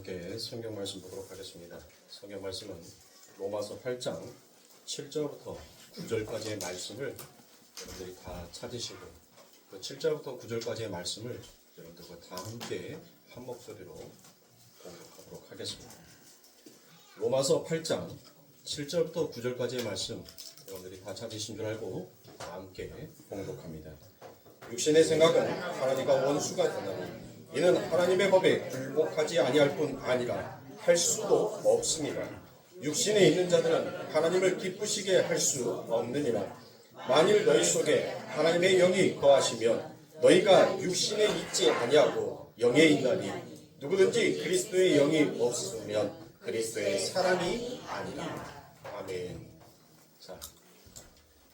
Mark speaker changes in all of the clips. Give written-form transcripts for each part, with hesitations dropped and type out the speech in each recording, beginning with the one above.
Speaker 1: 함께 성경 말씀 보도록 하겠습니다. 성경 말씀은 로마서 8장 7절부터 9절까지의 말씀을 여러분들이 다 찾으시고 그 7절부터 9절까지의 말씀을 여러분들과 다 함께 한 목소리로 공독하도록 하겠습니다. 로마서 8장 7절부터 9절까지의 말씀 여러분들이 다 찾으신 줄 알고 다 함께 공독합니다. 육신의 생각은 하나님과 원수가 되나니 이는 하나님의 법에 굴복하지 아니할 뿐 아니라 할 수도 없습니다. 육신에 있는 자들은 하나님을 기쁘시게 할 수 없느니라. 만일 너희 속에 하나님의 영이 거하시면 너희가 육신에 있지 아니하고 영에 있나니 누구든지 그리스도의 영이 없으면 그리스도의 사람이 아니라. 아멘. 자,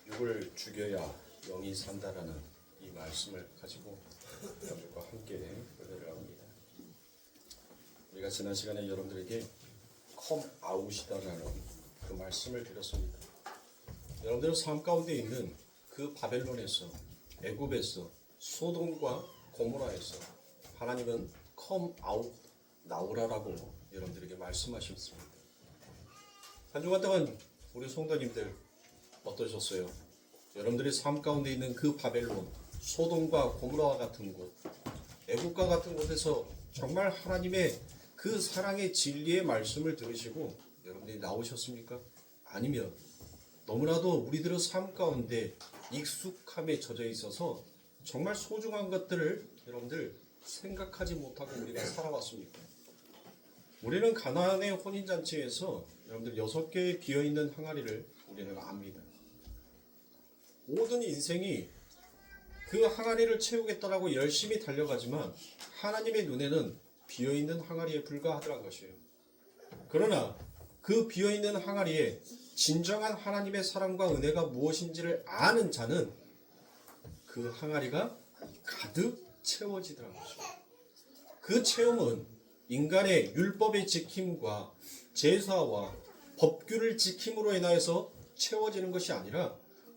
Speaker 1: 육을 죽여야 영이 산다라는 이 말씀을 가지고 여러분과 함께 은혜를 합니다. 우리가 지난 시간에 여러분들에게 컴아웃이다라는 그 말씀을 드렸습니다. 여러분들은 삶 가운데 있는 그 바벨론에서, 애굽에서, 소돔과 고모라에서 하나님은 컴아웃 나오라라고 여러분들에게 말씀하셨습니다. 한 주간 동안 우리 성도님들 어떠셨어요? 여러분들의 삶 가운데 있는 그 바벨론, 소돔과 고모라와 같은 곳, 애국과 같은 곳에서 정말 하나님의 그 사랑의 진리의 말씀을 들으시고 여러분들이 나오셨습니까? 아니면 너무나도 우리들의 삶 가운데 익숙함에 젖어 있어서 정말 소중한 것들을 여러분들 생각하지 못하고 우리가 살아왔습니까? 우리는 가나안의 혼인잔치에서 여러분들 6개의 비어있는 항아리를 우리는 압니다. 모든 인생이 그 항아리를 채우겠다라고 열심히 달려가지만 하나님의 눈에는 비어있는 항아리에 불과하더란 것이에요. 그러나 그 비어있는 항아리에 진정한 하나님의 사랑과 은혜가 무엇인지를 아는 자는 그 항아리가 가득 채워지더란 것이에요. 그 채움은 인간의 율법의 지킴과 제사와 법규를 지킴으로 인하여서 채워지는 것이 아니라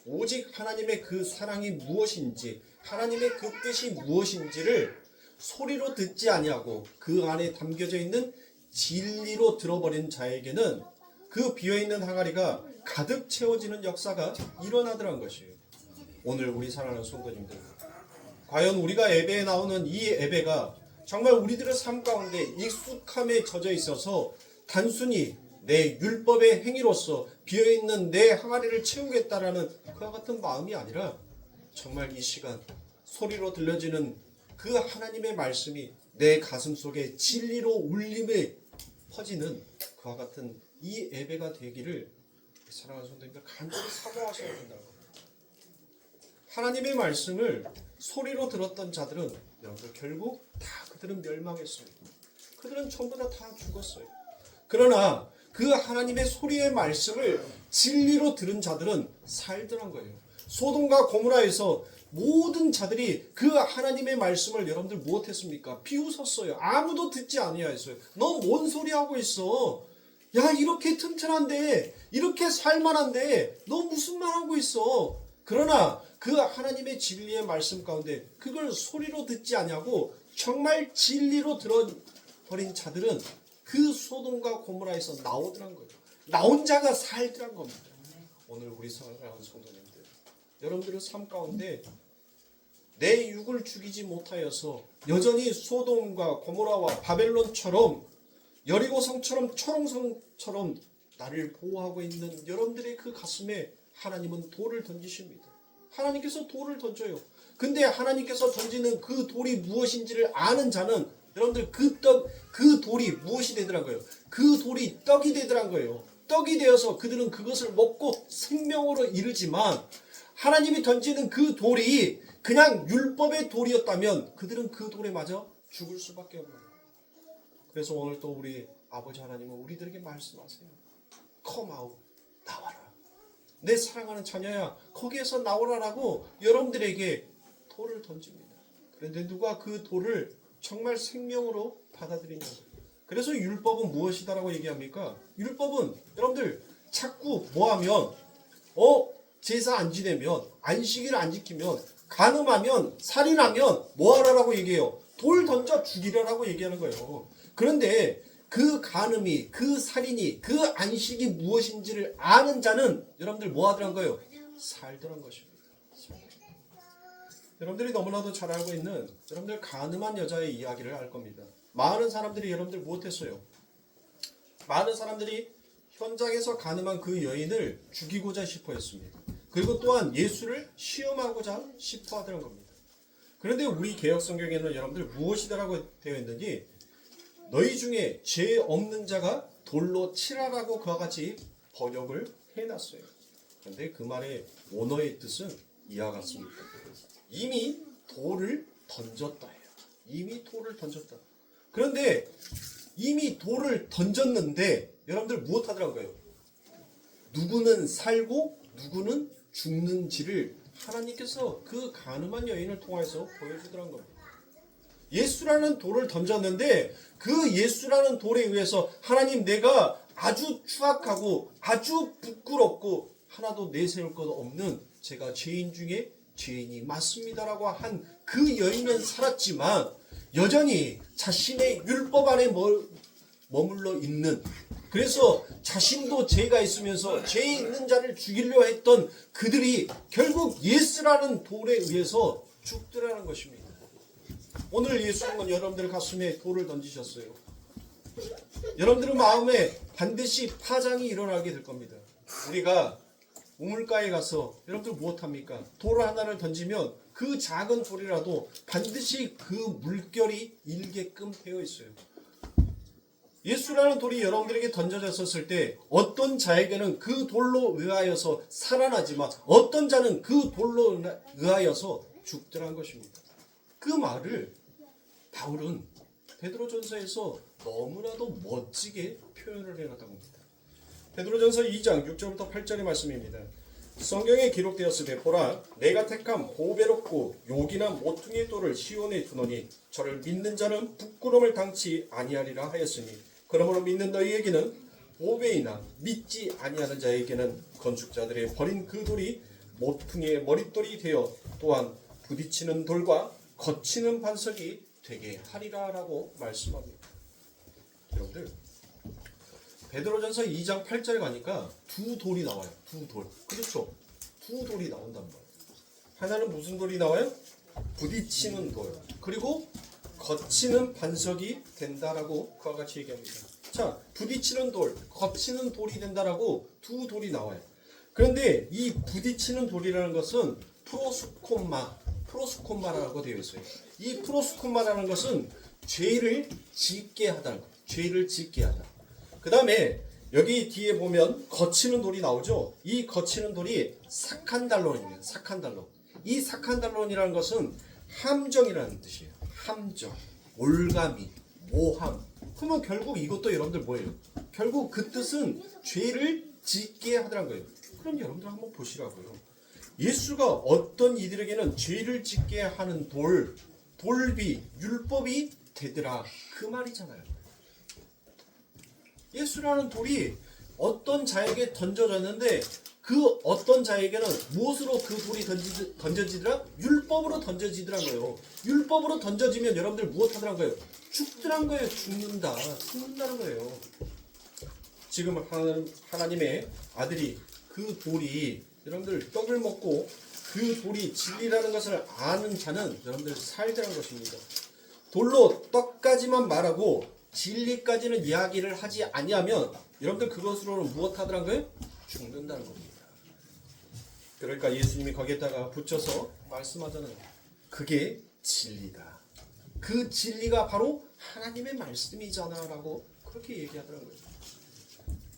Speaker 1: 오직 하나님의 그 사랑이 무엇인지, 하나님의 그 뜻이 무엇인지를 소리로 듣지 아니하고 그 안에 담겨져 있는 진리로 들어버린 자에게는 그 비어있는 항아리가 가득 채워지는 역사가 일어나더란 것이에요. 오늘 우리 사랑하는 성도님들, 과연 우리가 예배에 나오는 이 예배가 정말 우리들의 삶 가운데 익숙함에 젖어 있어서 단순히 내 율법의 행위로서 비어있는 내 항아리를 채우겠다라는 그와 같은 마음이 아니라 정말 이 시간 소리로 들려지는 그 하나님의 말씀이 내 가슴 속에 진리로 울림에 퍼지는 그와 같은 이 예배가 되기를 사랑하는 성도님들 간절히 사모하셔야 된다고. 하나님의 말씀을 소리로 들었던 자들은 여러분들 결국 다 그들은 멸망했어요. 그들은 전부 다 죽었어요. 그러나 그 하나님의 소리의 말씀을 진리로 들은 자들은 살더란 거예요. 소돔과 고모라에서 모든 자들이 그 하나님의 말씀을 여러분들 무엇했습니까? 비웃었어요. 아무도 듣지 아니하였어요. 너 뭔 소리 하고 있어? 야, 이렇게 튼튼한데, 이렇게 살만한데 너 무슨 말 하고 있어? 그러나 그 하나님의 진리의 말씀 가운데 그걸 소리로 듣지 아니하고 정말 진리로 들어버린 자들은 그 소돔과 고모라에서 나오더란 거예요. 나온 자가 살더란 겁니다. 오늘 우리 사랑하는 성도님들, 여러분들의 삶 가운데 내 육을 죽이지 못하여서 여전히 소돔과 고모라와 바벨론처럼 여리고성처럼 초롱성처럼 나를 보호하고 있는 여러분들의 그 가슴에 하나님은 돌을 던지십니다. 하나님께서 돌을 던져요. 근데 하나님께서 던지는 그 돌이 무엇인지를 아는 자는 여러분들 그 돌이 무엇이 되더란 거예요? 그 돌이 떡이 되더란 거예요. 떡이 되어서 그들은 그것을 먹고 생명으로 이르지만 하나님이 던지는 그 돌이 그냥 율법의 돌이었다면 그들은 그 돌에 맞아 죽을 수밖에 없는 거예요. 그래서 오늘 또 우리 아버지 하나님은 우리들에게 말씀하세요. Come out, 나와라. 내 사랑하는 자녀야, 거기에서 나오라라고 여러분들에게 돌을 던집니다. 그런데 누가 그 돌을 정말 생명으로 받아들이냐고. 그래서 율법은 무엇이다라고 얘기합니까? 율법은 여러분들 자꾸 뭐하면 제사 안 지내면 안식일을 안 지키면 간음하면 살인하면 뭐하라라고 얘기해요? 돌 던져 죽이라라고 얘기하는 거예요. 그런데 그 간음이, 그 살인이, 그 안식이 무엇인지를 아는 자는 여러분들 뭐 하더란 거예요? 살더란 것입니다. 여러분들이 너무나도 잘 알고 있는 여러분들 간음한 여자의 이야기를 알 겁니다. 많은 사람들이 여러분들 무엇했어요? 많은 사람들이 현장에서 간음한 그 여인을 죽이고자 싶어 했습니다. 그리고 또한 예수를 시험하고자 싶어 하더란 겁니다. 그런데 우리 개혁성경에는 여러분들 무엇이다라고 되어 있는지 너희 중에 죄 없는 자가 돌로 치라라고 그와 같이 번역을 해놨어요. 그런데 그 말의 원어의 뜻은 이와 같습니다. 이미 돌을 던졌다예요. 이미 돌을 던졌다. 그런데 이미 돌을 던졌는데 여러분들 무엇 하더라고요? 누구는 살고 누구는 죽는지를 하나님께서 그 간음한 여인을 통해서 보여주더란 겁니다. 예수라는 돌을 던졌는데 그 예수라는 돌에 의해서 하나님 내가 아주 추악하고 아주 부끄럽고 하나도 내세울 것 없는 제가 죄인 중에 죄인이 맞습니다라고 한 그 여인은 살았지만 여전히 자신의 율법 안에 머물러 있는, 그래서 자신도 죄가 있으면서 죄 있는 자를 죽이려 했던 그들이 결국 예수라는 돌에 의해서 죽더라는 것입니다. 오늘 예수님은 여러분들 가슴에 돌을 던지셨어요. 여러분들 마음에 반드시 파장이 일어나게 될 겁니다. 우리가 우물가에 가서 여러분들 무엇합니까? 돌 하나를 던지면 그 작은 돌이라도 반드시 그 물결이 일게끔 되어 있어요. 예수라는 돌이 여러분들에게 던져졌을 때 어떤 자에게는 그 돌로 의하여서 살아나지만 어떤 자는 그 돌로 의하여서 죽더란 것입니다. 그 말을 바울은 베드로전서에서 너무나도 멋지게 표현을 해놨다고 합니다. 베드로전서 2장 6절부터 8절의 말씀입니다. 성경에 기록되었으되 보라 내가 택한 보배롭고 요긴한 모퉁이의 돌을 시온에 두노니 저를 믿는 자는 부끄러움을 당치 아니하리라 하였으니 그러므로 믿는 너희에게는 보배이나 믿지 아니하는 자에게는 건축자들의 버린 그 돌이 모퉁이의 머릿돌이 되어 또한 부딪히는 돌과 거치는 반석이 되게 하리라 라고 말씀합니다. 여러분들 베드로전서 2장 8절에 가니까 두 돌이 나와요. 두 돌. 그렇죠. 두 돌이 나온단 말이에요. 하나는 무슨 돌이 나와요? 부딪히는 돌. 그리고 거치는 반석이 된다라고 그와 같이 얘기합니다. 자, 부딪히는 돌, 거치는 돌이 된다라고 두 돌이 나와요. 그런데 이 부딪히는 돌이라는 것은 프로스콤마라고 되어 있어요. 이 프로스콤마라는 것은 죄를 짓게 하다는 거예요. 죄를 짓게 하다. 그 다음에 여기 뒤에 보면 거치는 돌이 나오죠. 이 거치는 돌이 사칸달론입니다. 사칸달론. 이 사칸달론이라는 것은 함정이라는 뜻이에요. 함정, 올가미, 모함. 그러면 결국 이것도 여러분들 뭐예요? 결국 그 뜻은 죄를 짓게 하더란 거예요. 그럼 여러분들 한번 보시라고요. 예수가 어떤 이들에게는 죄를 짓게 하는 돌비, 율법이 되더라. 그 말이잖아요. 예수라는 돌이 어떤 자에게 던져졌는데 그 어떤 자에게는 무엇으로 그 돌이 던져지더라? 율법으로 던져지더란 거예요. 율법으로 던져지면 여러분들 무엇 하더란 거예요? 죽더란 거예요. 죽는다는 거예요. 지금 하나님의 아들이 그 돌이 여러분들 떡을 먹고 그 돌이 진리라는 것을 아는 자는 여러분들 살더란 것입니다. 돌로 떡까지만 말하고 진리까지는 이야기를 하지 아니하면 여러분들 그것으로는 무엇 하더란 거예요? 죽는다는 겁니다. 그러니까 예수님이 거기에다가 붙여서 말씀하잖아요. 그게 진리다. 그 진리가 바로 하나님의 말씀이잖아 라고 그렇게 얘기하더라고요.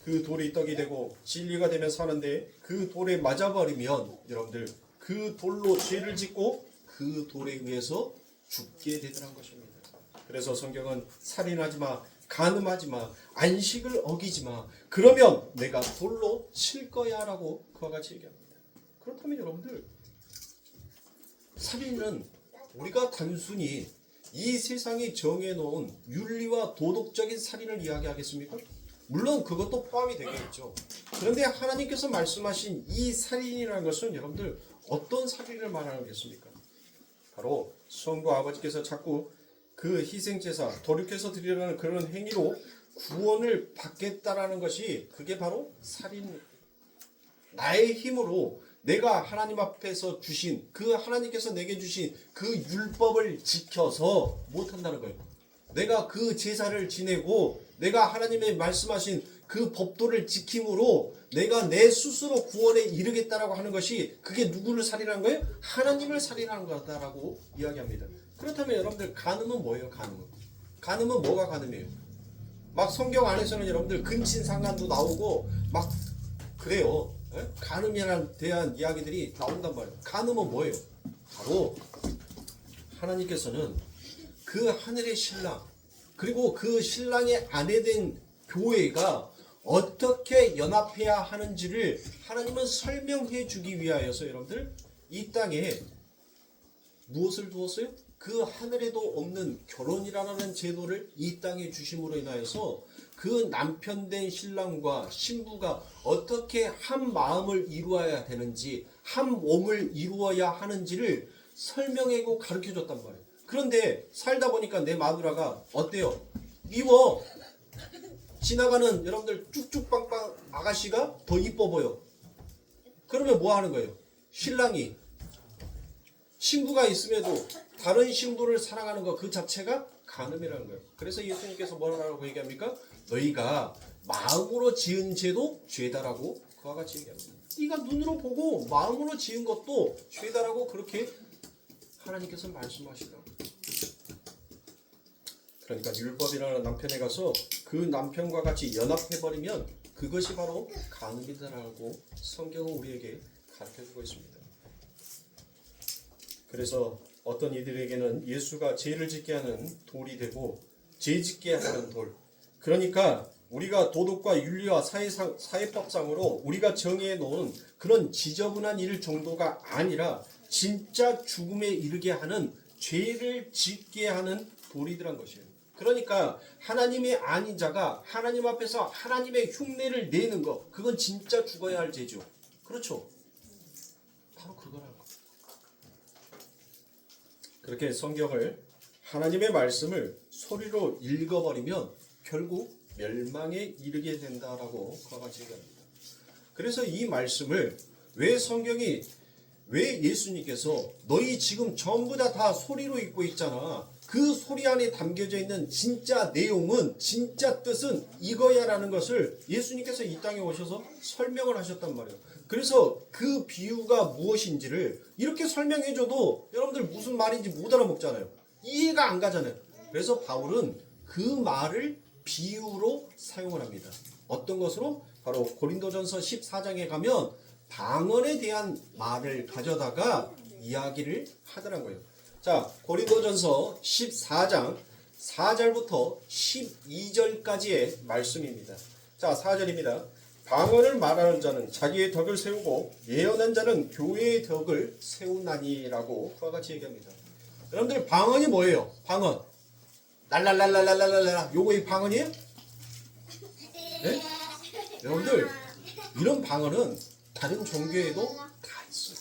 Speaker 1: 그 돌이 떡이 되고 진리가 되면 사는데 그 돌에 맞아버리면 여러분들 그 돌로 죄를 짓고 그 돌에 의해서 죽게 되더란 것입니다. 그래서 성경은 살인하지 마, 간음하지 마, 안식을 어기지 마. 그러면 내가 돌로 칠 거야 라고 그와 같이 얘기합니다. 그렇다면 여러분들 살인은 우리가 단순히 이 세상이 정해놓은 윤리와 도덕적인 살인을 이야기하겠습니까? 물론 그것도 포함이 되겠죠. 그런데 하나님께서 말씀하신 이 살인이라는 것은 여러분들 어떤 살인을 말하겠습니까? 바로 성부 아버지께서 자꾸 그 희생제사, 돌이켜서 드리려는 그런 행위로 구원을 받겠다라는 것이 그게 바로 살인. 나의 힘으로 내가 하나님 앞에서 주신 그 하나님께서 내게 주신 그 율법을 지켜서 못한다는 거예요. 내가 그 제사를 지내고 내가 하나님의 말씀하신 그 법도를 지킴으로 내가 내 스스로 구원에 이르겠다라고 하는 것이 그게 누구를 살인하는 거예요? 하나님을 살인하는 거다라고 이야기합니다. 그렇다면 여러분들 간음은 뭐예요? 간음은 뭐가 간음이에요? 막 성경 안에서는 여러분들 근친상간도 나오고 막 그래요. 간음에 대한 이야기들이 나온단 말이에요. 간음은 뭐예요? 바로 하나님께서는 그 하늘의 신랑 그리고 그 신랑의 아내된 교회가 어떻게 연합해야 하는지를 하나님은 설명해 주기 위하여서 여러분들 이 땅에 무엇을 두었어요? 그 하늘에도 없는 결혼이라는 제도를 이 땅에 주심으로 인하여서 그 남편된 신랑과 신부가 어떻게 한 마음을 이루어야 되는지 한 몸을 이루어야 하는지를 설명하고 가르쳐 줬단 말이에요. 그런데 살다 보니까 내 마누라가 어때요? 미워. 지나가는 여러분들 쭉쭉빵빵 아가씨가 더 이뻐 보여. 그러면 뭐 하는 거예요? 신랑이 신부가 있음에도 다른 신부를 사랑하는 것 그 자체가 간음이라는 거예요. 그래서 예수님께서 뭐라고 얘기합니까? 너희가 마음으로 지은 죄도 죄다라고 그와 같이 얘기합니다. 네가 눈으로 보고 마음으로 지은 것도 죄다라고 그렇게 하나님께서 말씀하시더라고요. 그러니까 율법이라는 남편에 가서 그 남편과 같이 연합해버리면 그것이 바로 간음이다라고 성경은 우리에게 가르쳐주고 있습니다. 그래서 어떤 이들에게는 예수가 죄를 짓게 하는 돌이 되고 죄 짓게 하는 돌. 그러니까 우리가 도덕과 윤리와 사회법상으로 우리가 정해 놓은 그런 지저분한 일 정도가 아니라 진짜 죽음에 이르게 하는 죄를 짓게 하는 돌이더란 것이에요. 그러니까 하나님의 아닌 자가 하나님 앞에서 하나님의 흉내를 내는 것, 그건 진짜 죽어야 할 죄죠. 그렇죠? 바로 그거라는 거. 그렇게 성경을 하나님의 말씀을 소리로 읽어버리면 결국 멸망에 이르게 된다라고 그와 같이 얘기합니다. 그래서 이 말씀을 왜 예수님께서 너희 지금 전부 다 소리로 읽고 있잖아. 그 소리 안에 담겨져 있는 진짜 내용은 진짜 뜻은 이거야라는 것을 예수님께서 이 땅에 오셔서 설명을 하셨단 말이에요. 그래서 그 비유가 무엇인지를 이렇게 설명해줘도 여러분들 무슨 말인지 못 알아먹잖아요. 이해가 안 가잖아요. 그래서 바울은 그 말을 비유로 사용을 합니다. 어떤 것으로? 바로 고린도전서 14장에 가면 방언에 대한 말을 가져다가 이야기를 하더라고요. 자, 고린도전서 14장 4절부터 12절까지의 말씀입니다. 자, 4절입니다. 방언을 말하는 자는 자기의 덕을 세우고 예언한 자는 교회의 덕을 세우나니라고 그와 같이 얘기합니다. 여러분들 방언이 뭐예요? 방언. 랄랄랄랄랄랄랄라 요거 이 방언이에요? 네? 여러분들 이런 방언은 다른 종교에도 다 있어요.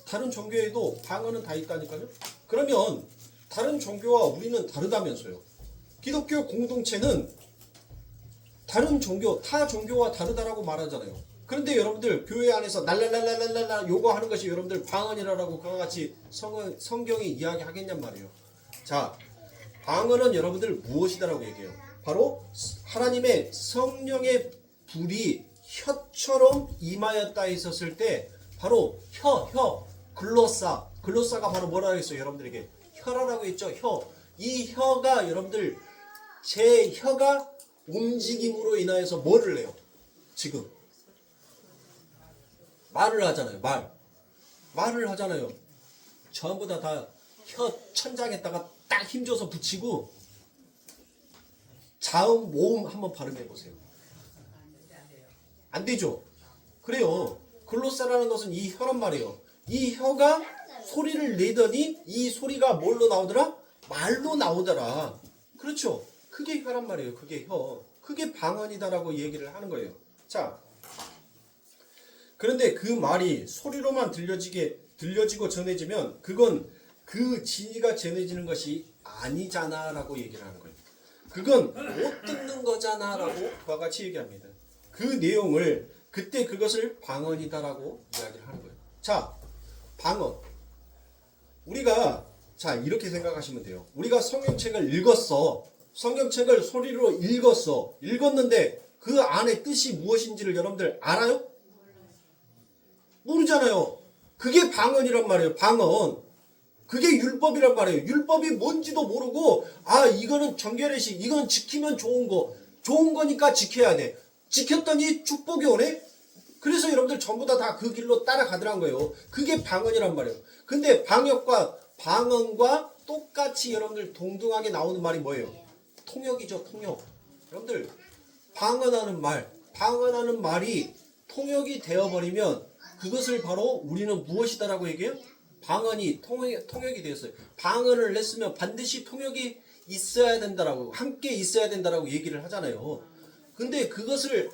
Speaker 1: 다른 종교에도 방언은 다 있다니까요. 그러면 다른 종교와 우리는 다르다면서요. 기독교 공동체는 다른 종교, 타 종교와 다르다라고 말하잖아요. 그런데 여러분들 교회 안에서 날랄랄랄랄라 요거 하는 것이 여러분들 방언이라고 그와 같이 성경이 이야기하겠냔 말이에요. 자, 방언은 여러분들 무엇이다라고 얘기해요? 바로 하나님의 성령의 불이 혀처럼 임하였다 있었을 때 바로 글로사가 바로 뭐라고 했어요? 여러분들에게 혀라고 했죠. 이 혀가 여러분들 제 혀가 움직임으로 인하여서 뭐를 해요? 지금 말을 하잖아요. 말을 하잖아요. 전부 다 혀 천장에다가 딱 힘줘서 붙이고 자음 모음 한번 발음해 보세요. 안 되죠? 그래요. 글로사라는 것은 이 혀란 말이에요. 이 혀가 소리를 내더니 이 소리가 뭘로 나오더라? 말로 나오더라. 그렇죠? 그게 혀란 말이에요. 그게 혀. 그게 방언이다라고 얘기를 하는 거예요. 자, 그런데 그 말이 소리로만 들려지고 전해지면 그건 그 진리가 전해지는 것이 아니잖아 라고 얘기를 하는 거예요. 그건 못 듣는 거잖아 라고 그와 같이 얘기합니다. 그 내용을 그때 그것을 방언이다 라고 이야기를 하는 거예요. 자, 방언. 우리가 자 이렇게 생각하시면 돼요. 우리가 성경책을 읽었어. 성경책을 소리로 읽었어. 읽었는데 그 안에 뜻이 무엇인지를 여러분들 알아요? 모르잖아요. 그게 방언이란 말이에요. 방언. 그게 율법이란 말이에요. 율법이 뭔지도 모르고 아 이거는 정결의식 이건 지키면 좋은 거 좋은 거니까 지켜야 돼. 지켰더니 축복이 오네. 그래서 여러분들 전부 다 그 길로 따라가더란 거예요. 그게 방언이란 말이에요. 근데 방언과 똑같이 여러분들 동등하게 나오는 말이 뭐예요? 통역이죠. 통역. 여러분들 방언하는 말이 통역이 되어버리면 그것을 바로 우리는 무엇이다라고 얘기해요? 방언이 통역이 되었어요. 방언을 했으면 반드시 통역이 있어야 된다라고 함께 있어야 된다라고 얘기를 하잖아요. 근데 그것을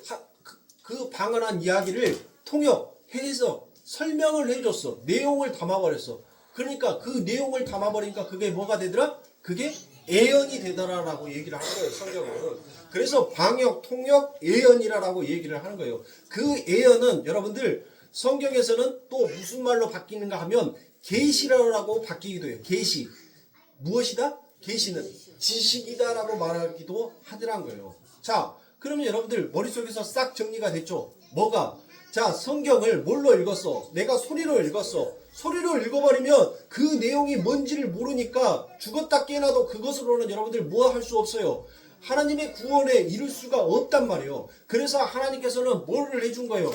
Speaker 1: 그 방언한 이야기를 통역해서 설명을 해줬어. 내용을 담아버렸어. 그러니까 그 내용을 담아버리니까 그게 뭐가 되더라? 그게 예언이 되더라라고 얘기를 하는 거예요. 성경은. 그래서 방역, 통역, 예언이라고 얘기를 하는 거예요. 그 예언은 여러분들 성경에서는 또 무슨 말로 바뀌는가 하면 계시라고 바뀌기도 해요. 계시. 무엇이다? 계시는 지식이다라고 말하기도 하더란 거예요. 자, 그러면 여러분들 머릿속에서 싹 정리가 됐죠? 뭐가? 자, 성경을 뭘로 읽었어? 내가 소리로 읽었어. 소리로 읽어버리면 그 내용이 뭔지를 모르니까 죽었다 깨어나도 그것으로는 여러분들 뭐 할 수 없어요. 하나님의 구원에 이룰 수가 없단 말이에요. 그래서 하나님께서는 뭐를 해준 거예요?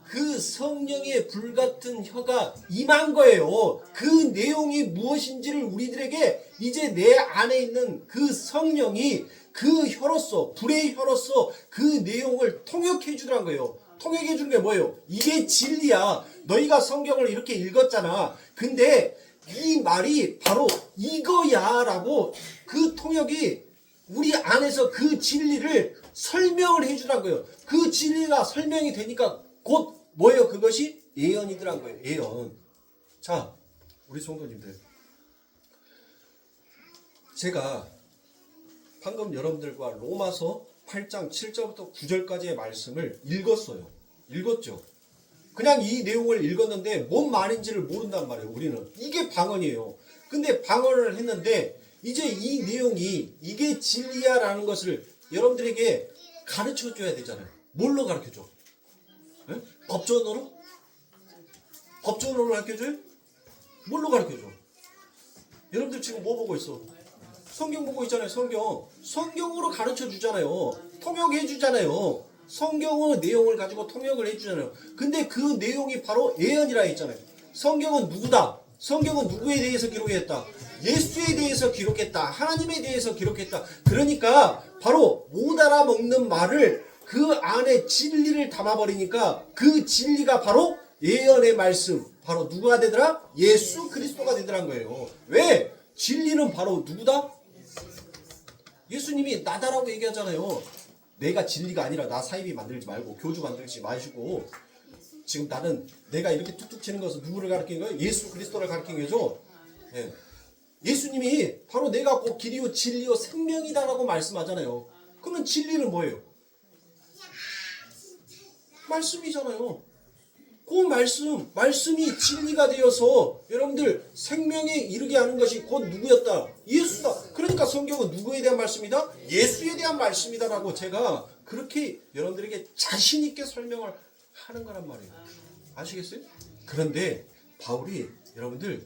Speaker 1: 그 성령의 불같은 혀가 임한 거예요. 그 내용이 무엇인지를 우리들에게 이제 내 안에 있는 그 성령이 그 혀로서 불의 혀로서 그 내용을 통역해 주더란 거예요. 통역해 주는 게 뭐예요? 이게 진리야. 너희가 성경을 이렇게 읽었잖아. 근데 이 말이 바로 이거야 라고 그 통역이 우리 안에서 그 진리를 설명을 해 주란 거예요. 그 진리가 설명이 되니까 곧 뭐예요? 그것이 예언이더란 거예요. 예언. 자, 우리 성도님들, 제가 방금 여러분들과 로마서 8장 7절부터 9절까지의 말씀을 읽었어요. 읽었죠. 그냥 이 내용을 읽었는데 뭔 말인지를 모른단 말이에요. 우리는. 이게 방언이에요. 근데 방언을 했는데 이제 이 내용이 이게 진리야라는 것을 여러분들에게 가르쳐줘야 되잖아요. 뭘로 가르쳐줘? 네? 법전으로? 법전으로 가르쳐줘요? 뭘로 가르쳐줘? 여러분들 지금 뭐 보고 있어? 성경 보고 있잖아요. 성경으로 가르쳐 주잖아요. 통역해 주잖아요. 성경의 내용을 가지고 통역을 해 주잖아요. 근데 그 내용이 바로 예언이라 했잖아요. 성경은 누구다? 성경은 누구에 대해서 기록했다? 예수에 대해서 기록했다. 하나님에 대해서 기록했다. 그러니까 바로 못 알아먹는 말을 그 안에 진리를 담아버리니까 그 진리가 바로 예언의 말씀. 바로 누가 되더라? 예수 그리스도가 되더란 거예요. 왜? 진리는 바로 누구다? 예수님이 나다라고 얘기하잖아요. 내가 진리가 아니라 나 사이비 만들지 말고 교주 만들지 마시고 지금 나는 내가 이렇게 툭툭 치는 것은 누구를 가르치는 거예요? 예수 그리스도를 가르치는 거죠. 예. 예수님이 바로 내가 곧 길이요 진리요 생명이다라고 말씀하잖아요. 그러면 진리는 뭐예요? 말씀이잖아요. 그 말씀이 진리가 되어서 여러분들 생명에 이르게 하는 것이 곧 누구였다? 예수다. 그러니까 성경은 누구에 대한 말씀이다? 예수에 대한 말씀이다라고 제가 그렇게 여러분들에게 자신 있게 설명을 하는 거란 말이에요. 아시겠어요? 그런데 바울이 여러분들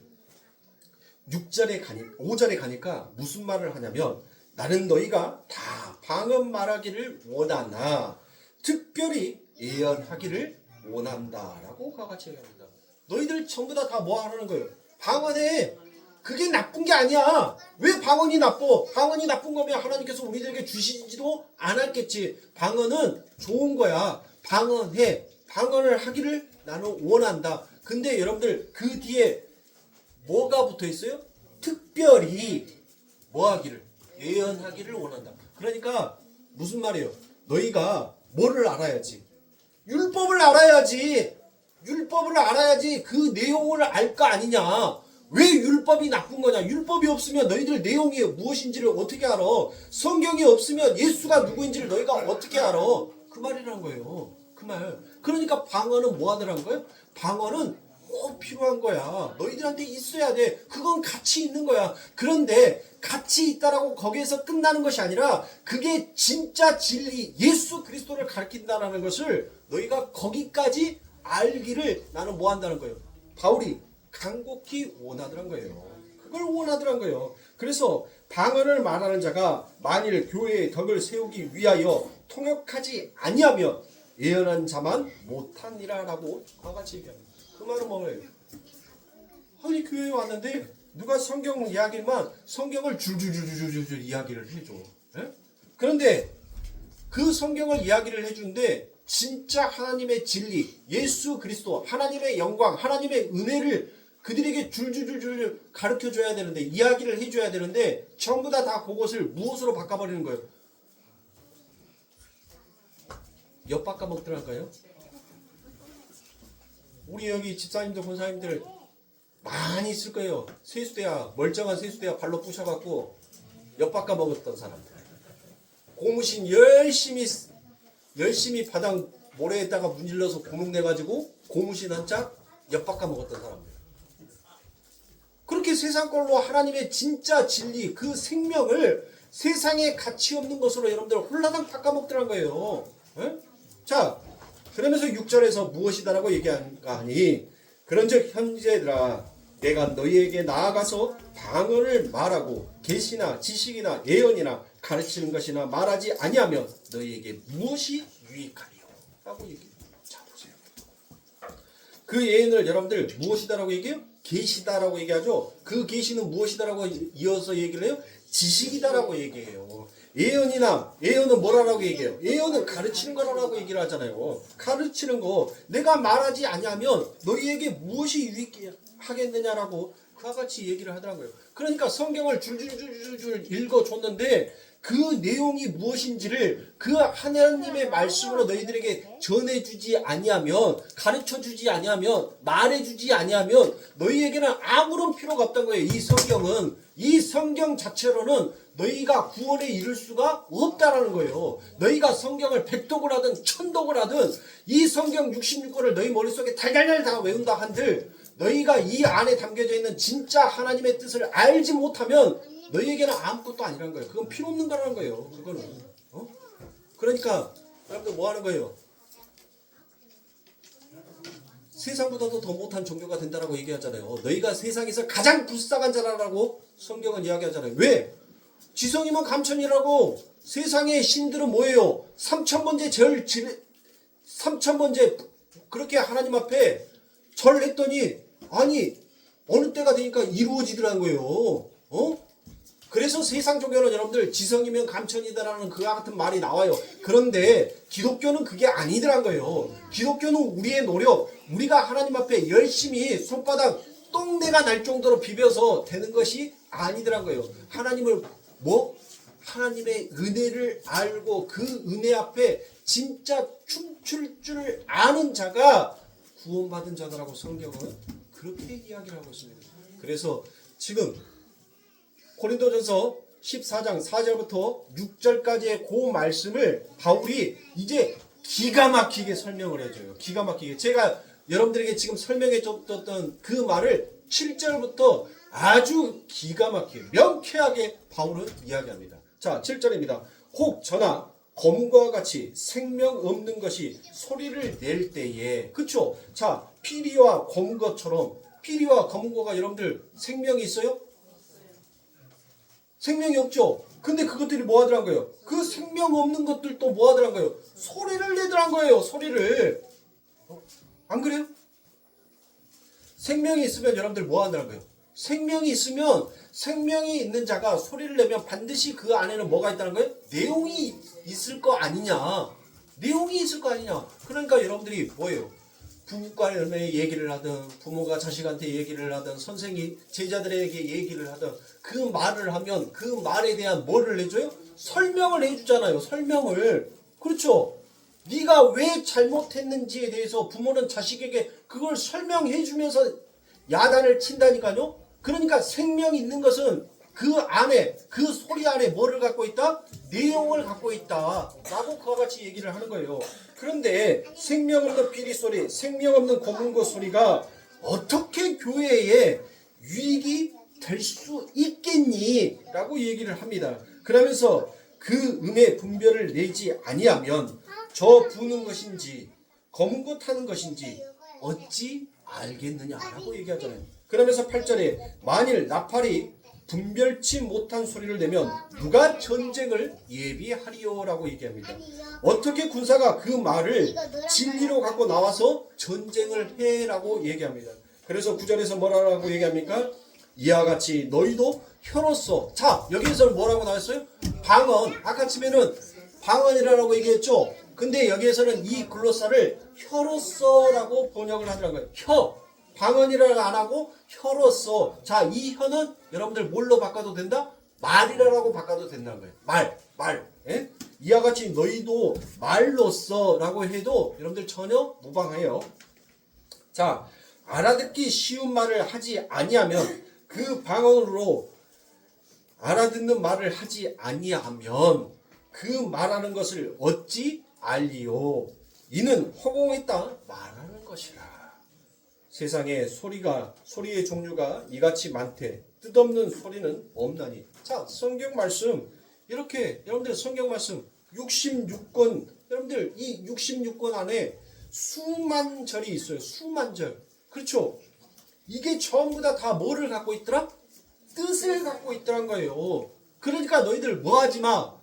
Speaker 1: 5절에 가니까 무슨 말을 하냐면 나는 너희가 다 방언 말하기를 원하나 특별히 예언하기를 원한다라고 그와 같이 얘기합니다. 너희들 전부 다 뭐 하라는 거예요? 방언해. 그게 나쁜 게 아니야. 왜 방언이 나빠? 방언이 나쁜 거면 하나님께서 우리들에게 주시지도 않았겠지. 방언은 좋은 거야. 방언해. 방언을 하기를 나는 원한다. 근데 여러분들 그 뒤에 뭐가 붙어 있어요? 특별히 뭐 하기를? 예언하기를 원한다. 그러니까 무슨 말이에요? 너희가 뭐를 알아야지? 율법을 알아야지. 율법을 알아야지 그 내용을 알 거 아니냐. 왜 율법이 나쁜 거냐? 율법이 없으면 너희들 내용이 무엇인지를 어떻게 알아? 성경이 없으면 예수가 누구인지를 너희가 어떻게 알아? 그 말이라는 거예요. 그 말. 그러니까 방언은 뭐 하더란 거예요? 방언은 꼭 필요한 거야. 너희들한테 있어야 돼. 그건 가치 있는 거야. 그런데 가치 있다라고 거기에서 끝나는 것이 아니라 그게 진짜 진리 예수 그리스도를 가르친다라는 것을 너희가 거기까지 알기를 나는 뭐 한다는 거예요. 바울이 간곡히 원하더란 거예요. 그걸 원하더란 거예요. 그래서 방언을 말하는 자가 만일 교회의 덕을 세우기 위하여 통역하지 아니하면 예언한 자만 못하니라라고 같이 얘기합니다. 그 말은 뭐예요? 아니 교회에 왔는데 누가 성경 이야기만 성경을 줄줄줄줄줄 이야기를 해줘. 에? 그런데 그 성경을 이야기를 해주는데 진짜 하나님의 진리, 예수 그리스도, 하나님의 영광, 하나님의 은혜를 그들에게 줄줄줄줄 가르쳐줘야 되는데 이야기를 해줘야 되는데 전부 다 그것을 무엇으로 바꿔버리는 거예요? 엿 바꿔먹더랄까요? 우리 여기 집사님들, 권사님들 많이 있을 거예요. 세수대야, 멀쩡한 세수대야 발로 부셔갖고 엿 바꿔먹었던 사람들. 고무신 열심히 바닥 모래에다가 문질러서 고문 내가지고 고무신 한 짝 엿 바꿔먹었던 사람들. 그렇게 세상 걸로 하나님의 진짜 진리, 그 생명을 세상에 가치 없는 것으로 여러분들 홀라당 바꿔먹더란 거예요. 에? 자, 그러면서 6절에서 무엇이다라고 얘기한가 하니 그런즉 형제들아 내가 너희에게 나아가서 방언을 말하고 계시나 지식이나 예언이나 가르치는 것이나 말하지 아니하면 너희에게 무엇이 유익하리요? 라고 얘기해요. 자 보세요. 그 예언을 여러분들 무엇이다라고 얘기해요? 계시다라고 얘기하죠. 그 계시는 무엇이다라고 이어서 얘기를 해요? 지식이다라고 얘기해요. 예언은 뭐라고 얘기해요? 예언은 가르치는 거라고 얘기를 하잖아요. 가르치는 거 내가 말하지 아니하면 너희에게 무엇이 유익하겠느냐라고 그와 같이 얘기를 하더라고요. 그러니까 성경을 줄줄줄줄 읽어줬는데 그 내용이 무엇인지를 그 하나님의 말씀으로 너희들에게 전해주지 아니하면 가르쳐주지 아니하면 말해주지 아니하면 너희에게는 아무런 필요가 없다는 거예요. 이 성경 자체로는 너희가 구원에 이를 수가 없다라는 거예요. 너희가 성경을 100독을 하든 1000독을 하든 이 성경 66권을 너희 머릿속에 달달달 다 외운다 한들 너희가 이 안에 담겨져 있는 진짜 하나님의 뜻을 알지 못하면 너희에게는 아무것도 아니라는 거예요. 그건 필요 없는 거라는 거예요. 그거는. 그러니까 여러분들 뭐 하는 거예요? 세상보다도 더 못한 종교가 된다라고 얘기하잖아요. 너희가 세상에서 가장 불쌍한 자라라고 성경은 이야기하잖아요. 왜? 지성이면 감천이라고. 세상의 신들은 뭐예요? 3000번째 3000번째 그렇게 하나님 앞에 절했더니 아니 어느 때가 되니까 이루어지더라는 거예요. 그래서 세상 종교는 여러분들 지성이면 감천이다라는 그와 같은 말이 나와요. 그런데 기독교는 그게 아니더란 거예요. 기독교는 우리의 노력, 우리가 하나님 앞에 열심히 손바닥 똥내가 날 정도로 비벼서 되는 것이 아니더란 거예요. 하나님의 은혜를 알고 그 은혜 앞에 진짜 춤출 줄 아는 자가 구원받은 자다라고 성경은 그렇게 이야기를 하고 있습니다. 그래서 지금 고린도전서 14장 4절부터 6절까지의 그 말씀을 바울이 이제 기가 막히게 설명을 해줘요. 기가 막히게. 제가 여러분들에게 지금 설명해 줬던 그 말을 7절부터 아주 기가 막히게 명쾌하게 바울은 이야기합니다. 자, 7절입니다. 혹 저나 검과 같이 생명 없는 것이 소리를 낼 때에, 그쵸? 자, 피리와 검거처럼, 피리와 검거가 여러분들 생명이 있어요? 생명이 없죠? 근데 그것들이 뭐 하더란 거예요? 그 생명 없는 것들도 뭐 하더란 거예요? 소리를 내더란 거예요, 소리를. 안 그래요? 생명이 있으면 여러분들 뭐 하더란 거예요? 생명이 있으면, 생명이 있는 자가 소리를 내면 반드시 그 안에는 뭐가 있다는 거예요? 내용이 있을 거 아니냐. 내용이 있을 거 아니냐. 그러니까 여러분들이 뭐예요? 부부간에 얘기를 하든, 부모가 자식한테 얘기를 하든, 선생이 제자들에게 얘기를 하든, 그 말을 하면 그 말에 대한 뭐를 해줘요? 설명을 해주잖아요. 설명을. 그렇죠? 네가 왜 잘못했는지에 대해서 부모는 자식에게 그걸 설명해주면서 야단을 친다니까요. 그러니까 생명이 있는 것은 그 안에, 그 소리 안에 뭐를 갖고 있다? 내용을 갖고 있다 라고 그와 같이 얘기를 하는 거예요. 그런데 생명 없는 피리 소리, 생명 없는 고문고 소리가 어떻게 교회에 유익이 될 수 있겠니? 라고 얘기를 합니다. 그러면서 그 음의 분별을 내지 아니하면 저 부는 것인지 검은 타는 것인지 어찌 알겠느냐라고 얘기하잖아요. 그러면서 8절에 만일 나팔이 분별치 못한 소리를 내면 누가 전쟁을 예비하리요라고 얘기합니다. 어떻게 군사가 그 말을 진리로 갖고 나와서 전쟁을 해라고 얘기합니다. 그래서 9절에서 뭐라고 얘기합니까? 이와 같이 너희도 혀로서, 자 여기에서는 뭐라고 나왔어요? 방언. 아까 치면은 방언이라고 얘기했죠. 근데 여기에서는 이 글로사를 혀로서라고 번역을 하더라고요. 혀, 방언이라고 안 하고 혀로서. 자, 이 혀는 여러분들 뭘로 바꿔도 된다? 말이라고 바꿔도 된다는 거예요. 말. 예? 이와 같이 너희도 말로서라고 해도 여러분들 전혀 무방해요. 자, 알아듣기 쉬운 말을 하지 아니하면 그 방언으로 알아듣는 말을 하지 아니하면 그 말하는 것을 어찌 알리요? 이는 허공했다 말하는 것이라. 세상에 소리의 종류가 이같이 많되 뜻없는 소리는 없나니. 자, 성경 말씀 이렇게 여러분들 성경 말씀 66권, 여러분들 이 66권 안에 수만 절이 있어요. 수만 절. 그렇죠? 이게 전부 다 뭐를 갖고 있더라? 뜻을 갖고 있더란 거예요. 그러니까 너희들 뭐 하지 마.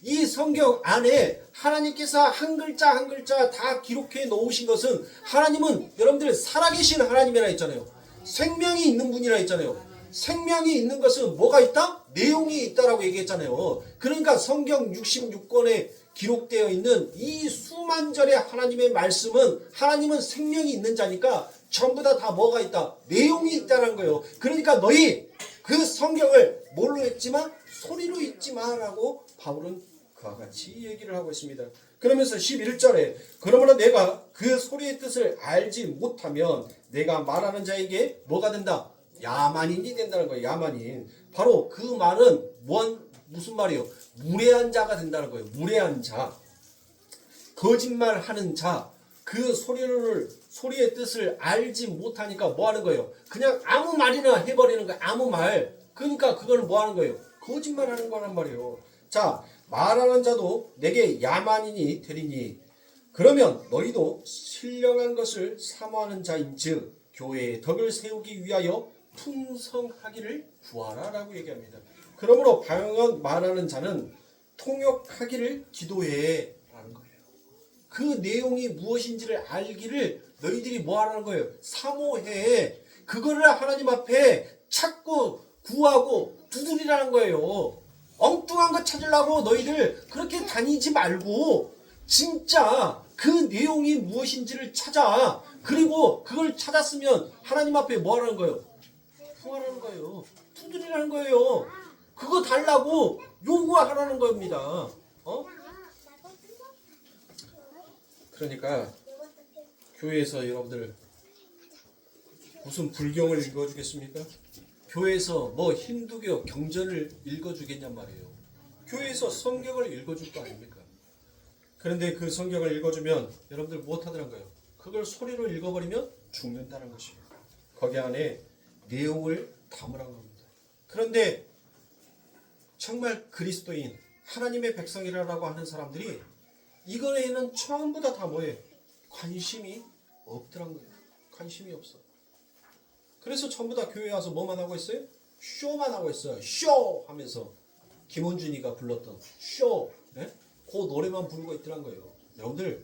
Speaker 1: 이 성경 안에 하나님께서 한 글자 한 글자 다 기록해 놓으신 것은 하나님은 여러분들 살아계신 하나님이라 했잖아요. 생명이 있는 분이라 했잖아요. 생명이 있는 것은 뭐가 있다? 내용이 있다라고 얘기했잖아요. 그러니까 성경 66권에 기록되어 있는 이 수만 절의 하나님의 말씀은 하나님은 생명이 있는 자니까 전부 다 뭐가 있다? 내용이 있다는 거예요. 그러니까 너희 그 성경을 뭘로 읽지마? 소리로 읽지마 라고 바울은 그와 같이 얘기를 하고 있습니다. 그러면서 11절에 그러므로 내가 그 소리의 뜻을 알지 못하면 내가 말하는 자에게 뭐가 된다? 야만인이 된다는 거예요. 야만인. 바로 그 말은 무슨 말이에요? 무례한 자가 된다는 거예요. 무례한 자. 거짓말하는 자. 그 소리의 뜻을 알지 못하니까 뭐 하는 거예요? 그냥 아무 말이나 해버리는 거예요. 아무 말. 그러니까 그거는 뭐 하는 거예요? 거짓말하는 거란 말이에요. 자, 말하는 자도 내게 야만인이 되리니 그러면 너희도 신령한 것을 사모하는 자인즉 교회의 덕을 세우기 위하여 풍성하기를 구하라 라고 얘기합니다. 그러므로 방언 말하는 자는 통역하기를 기도해 라는 거예요. 그 내용이 무엇인지를 알기를 너희들이 뭐 하라는 거예요? 사모해. 그거를 하나님 앞에 찾고 구하고 두드리라는 거예요. 엉뚱한 거 찾으려고 너희들 그렇게 다니지 말고 진짜 그 내용이 무엇인지를 찾아. 그리고 그걸 찾았으면 하나님 앞에 뭐 하라는 거예요? 구하라는 거예요. 두드리라는 거예요. 그거 달라고 요구하라는 겁니다. 그러니까 교회에서 여러분들 무슨 불경을 읽어주겠습니까? 교회에서 뭐 힌두교 경전을 읽어주겠냔 말이에요. 교회에서 성경을 읽어줄 거 아닙니까? 그런데 그 성경을 읽어주면 여러분들 못하더란 거예요. 그걸 소리로 읽어버리면 죽는다는 것이에요. 거기 안에 내용을 담으라는 겁니다. 그런데 정말 그리스도인 하나님의 백성이라고 하는 사람들이 이거에는 전부 다 뭐예요? 관심이 없더란 거예요. 관심이 없어. 그래서 전부 다 교회에 와서 뭐만 하고 있어요? 쇼만 하고 있어요. 쇼 하면서 김원준이가 불렀던 쇼. 네? 그 노래만 부르고 있더란 거예요. 여러분들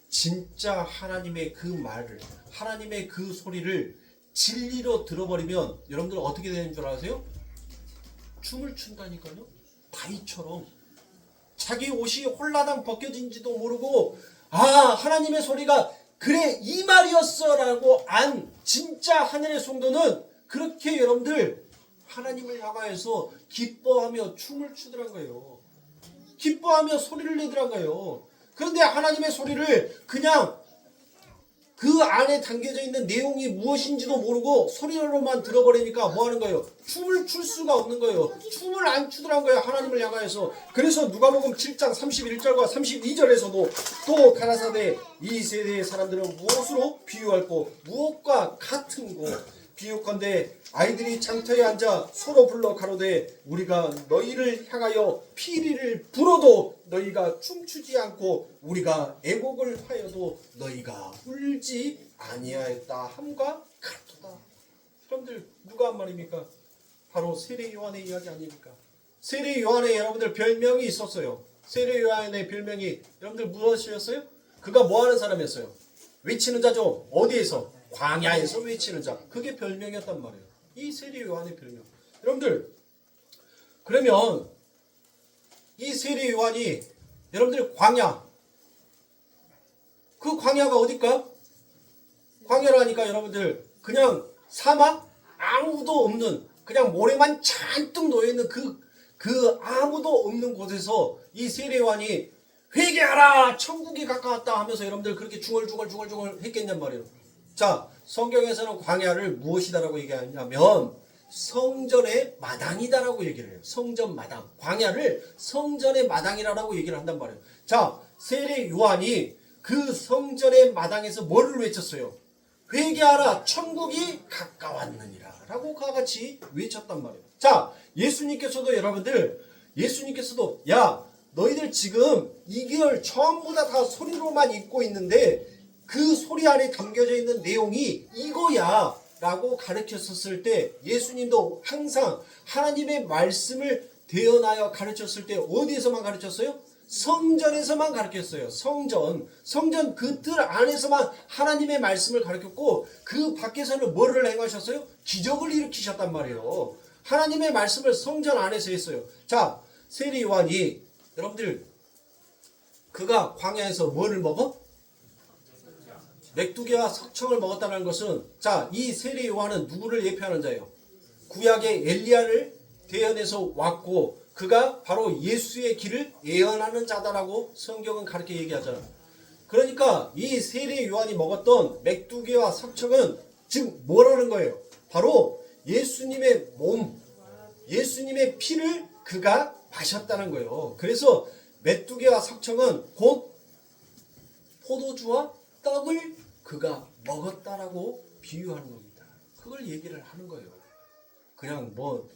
Speaker 1: 진짜 하나님의 그 말을, 하나님의 그 소리를 진리로 들어버리면 여러분들 어떻게 되는 줄 아세요? 춤을 춘다니까요. 다이처럼 자기 옷이 홀라당 벗겨진지도 모르고 하나님의 소리가 그래 이 말이었어 라고 안 진짜 하늘의 성도는 그렇게 여러분들 하나님을 향하여서 기뻐하며 춤을 추더란 거예요. 기뻐하며 소리를 내더란 거예요. 그런데 하나님의 소리를 그냥 그 안에 담겨져 있는 내용이 무엇인지도 모르고 소리로만 들어버리니까 뭐 하는 거예요? 춤을 출 수가 없는 거예요. 춤을 안 추더란 거예요. 하나님을 향하여서. 그래서 누가복음 7장 31절과 32절에서도 또 가라사대 이 세대의 사람들은 무엇으로 비유할꼬 무엇과 같은고 비유컨대 아이들이 장터에 앉아 서로 불러 가로되 우리가 너희를 향하여 피리를 불어도 너희가 춤추지 않고 우리가 애곡을 하여도 너희가 울지 아니하였다 함과 같도다. 여러분들 누가 한 말입니까? 바로 세례 요한의 이야기 아닙니까? 세례 요한의 여러분들 별명이 있었어요. 세례 요한의 별명이 여러분들 무엇이었어요? 그가 뭐하는 사람이었어요? 외치는 자죠. 어디에서? 광야에서 외치는 자. 그게 별명이었단 말이에요. 이 세례 요한의 별명. 여러분들 그러면 이 세례 요한이 여러분들 광야 그 광야가 어딜까? 광야라니까 여러분들 그냥 사막 아무도 없는 그냥 모래만 잔뜩 놓여있는 그 아무도 없는 곳에서 이 세례 요한이 회개하라 천국이 가까웠다 하면서 여러분들 그렇게 중얼중얼 했겠냔 말이에요. 자, 성경에서는 광야를 무엇이다라고 얘기하냐면 성전의 마당이다라고 얘기를 해요. 성전 마당. 광야를 성전의 마당이라고 얘기를 한단 말이에요. 자, 세례 요한이 그 성전의 마당에서 뭐를 외쳤어요? 회개하라 천국이 가까웠느니라 라고 그와 같이 외쳤단 말이에요. 자, 예수님께서도 여러분들 예수님께서도 야 너희들 지금 2개월 전부 다 소리로만 읽고 있는데 그 소리 안에 담겨져 있는 내용이 이거야 라고 가르쳤었을 때 예수님도 항상 하나님의 말씀을 대언하여 가르쳤을 때 어디에서만 가르쳤어요? 성전에서만 가르쳤어요. 성전 그 뜰 안에서만 하나님의 말씀을 가르쳤고 그 밖에서는 뭐를 행하셨어요? 기적을 일으키셨단 말이에요. 하나님의 말씀을 성전 안에서 했어요. 자, 세례 요한이 여러분들 그가 광야에서 뭐를 먹어? 맥두개와 석청을 먹었다는 것은 자, 이 세례 요한은 누구를 예표하는 자예요? 구약의 엘리야를 대언해서 왔고 그가 바로 예수의 길을 예언하는 자다라고 성경은 가르쳐 얘기하잖아. 그러니까 이 세례 요한이 먹었던 맥두개와 석청은 지금 뭐라는 거예요? 바로 예수님의 몸, 예수님의 피를 그가 마셨다는 거예요. 그래서 맥두개와 석청은 곧 포도주와 떡을 그가 먹었다라고 비유하는 겁니다. 그걸 얘기를 하는 거예요. 그냥 뭐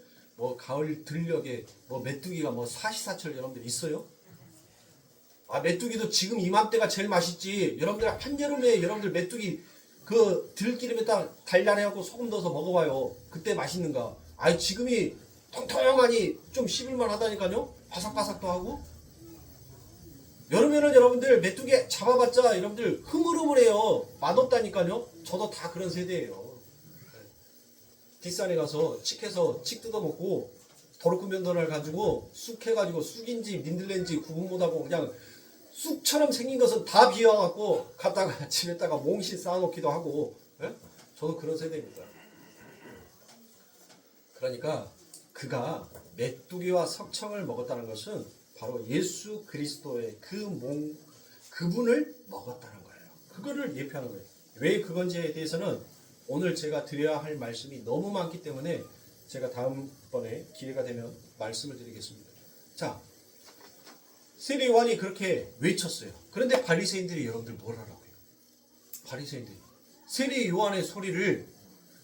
Speaker 1: 가을 들녘에 메뚜기가 사시사철 여러분들 있어요? 아, 메뚜기도 지금 이맘때가 제일 맛있지. 여러분들 한여름에 여러분들 메뚜기 그 들기름에 딱 달달해갖고 소금 넣어서 먹어봐요. 그때 맛있는가? 아니 지금이 통통하니 좀 씹을만 하다니까요. 바삭바삭도 하고. 여름에는 여러분들 메뚜기 잡아봤자 여러분들 흐물흐물해요. 맛없다니까요. 저도 다 그런 세대예요. 뒷산에 가서 칡해서 칡 뜯어먹고 도로쿠면도를 가지고 쑥 해가지고 쑥인지 민들레인지 구분 못하고 그냥 쑥처럼 생긴 것은 다 비워갖고 갖다가 집에다가 몽실 쌓아놓기도 하고. 예? 저도 그런 세대입니다. 그러니까 그가 메뚜기와 석청을 먹었다는 것은 바로 예수 그리스도의 그 몸, 그분을 먹었다는 거예요. 그거를 예표하는 거예요. 왜 그건지에 대해서는 오늘 제가 드려야 할 말씀이 너무 많기 때문에 제가 다음번에 기회가 되면 말씀을 드리겠습니다. 자, 세례 요한이 그렇게 외쳤어요. 그런데 바리새인들이 여러분들 뭘 하라고요? 바리새인들이 세례 요한의 소리를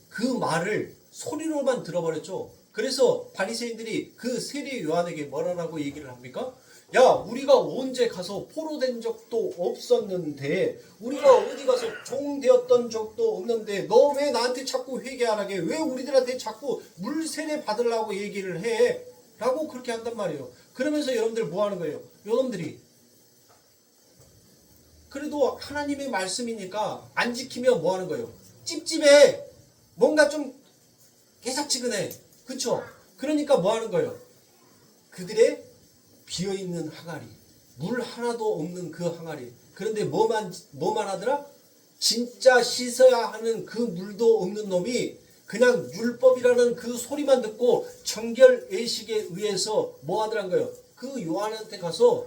Speaker 1: 그 말을 소리로만 들어버렸죠. 그래서 바리새인들이 그 세례 요한에게 뭐라고 얘기를 합니까? 야, 우리가 언제 가서 포로된 적도 없었는데 우리가 어디 가서 종 되었던 적도 없는데 너 왜 나한테 자꾸 회개하라게 왜 우리들한테 자꾸 물세례 받으려고 얘기를 해? 라고 그렇게 한단 말이에요. 그러면서 여러분들 뭐 하는 거예요? 여러분들이 그래도 하나님의 말씀이니까 안 지키면 뭐 하는 거예요? 찝찝해. 뭔가 좀 개삭지근해. 그쵸? 그러니까 뭐 하는 거예요? 그들의 비어있는 항아리, 물 하나도 없는 그 항아리. 그런데 뭐만 하더라? 진짜 씻어야 하는 그 물도 없는 놈이 그냥 율법이라는 그 소리만 듣고 정결의식에 의해서 뭐 하더란 거예요? 그 요한한테 가서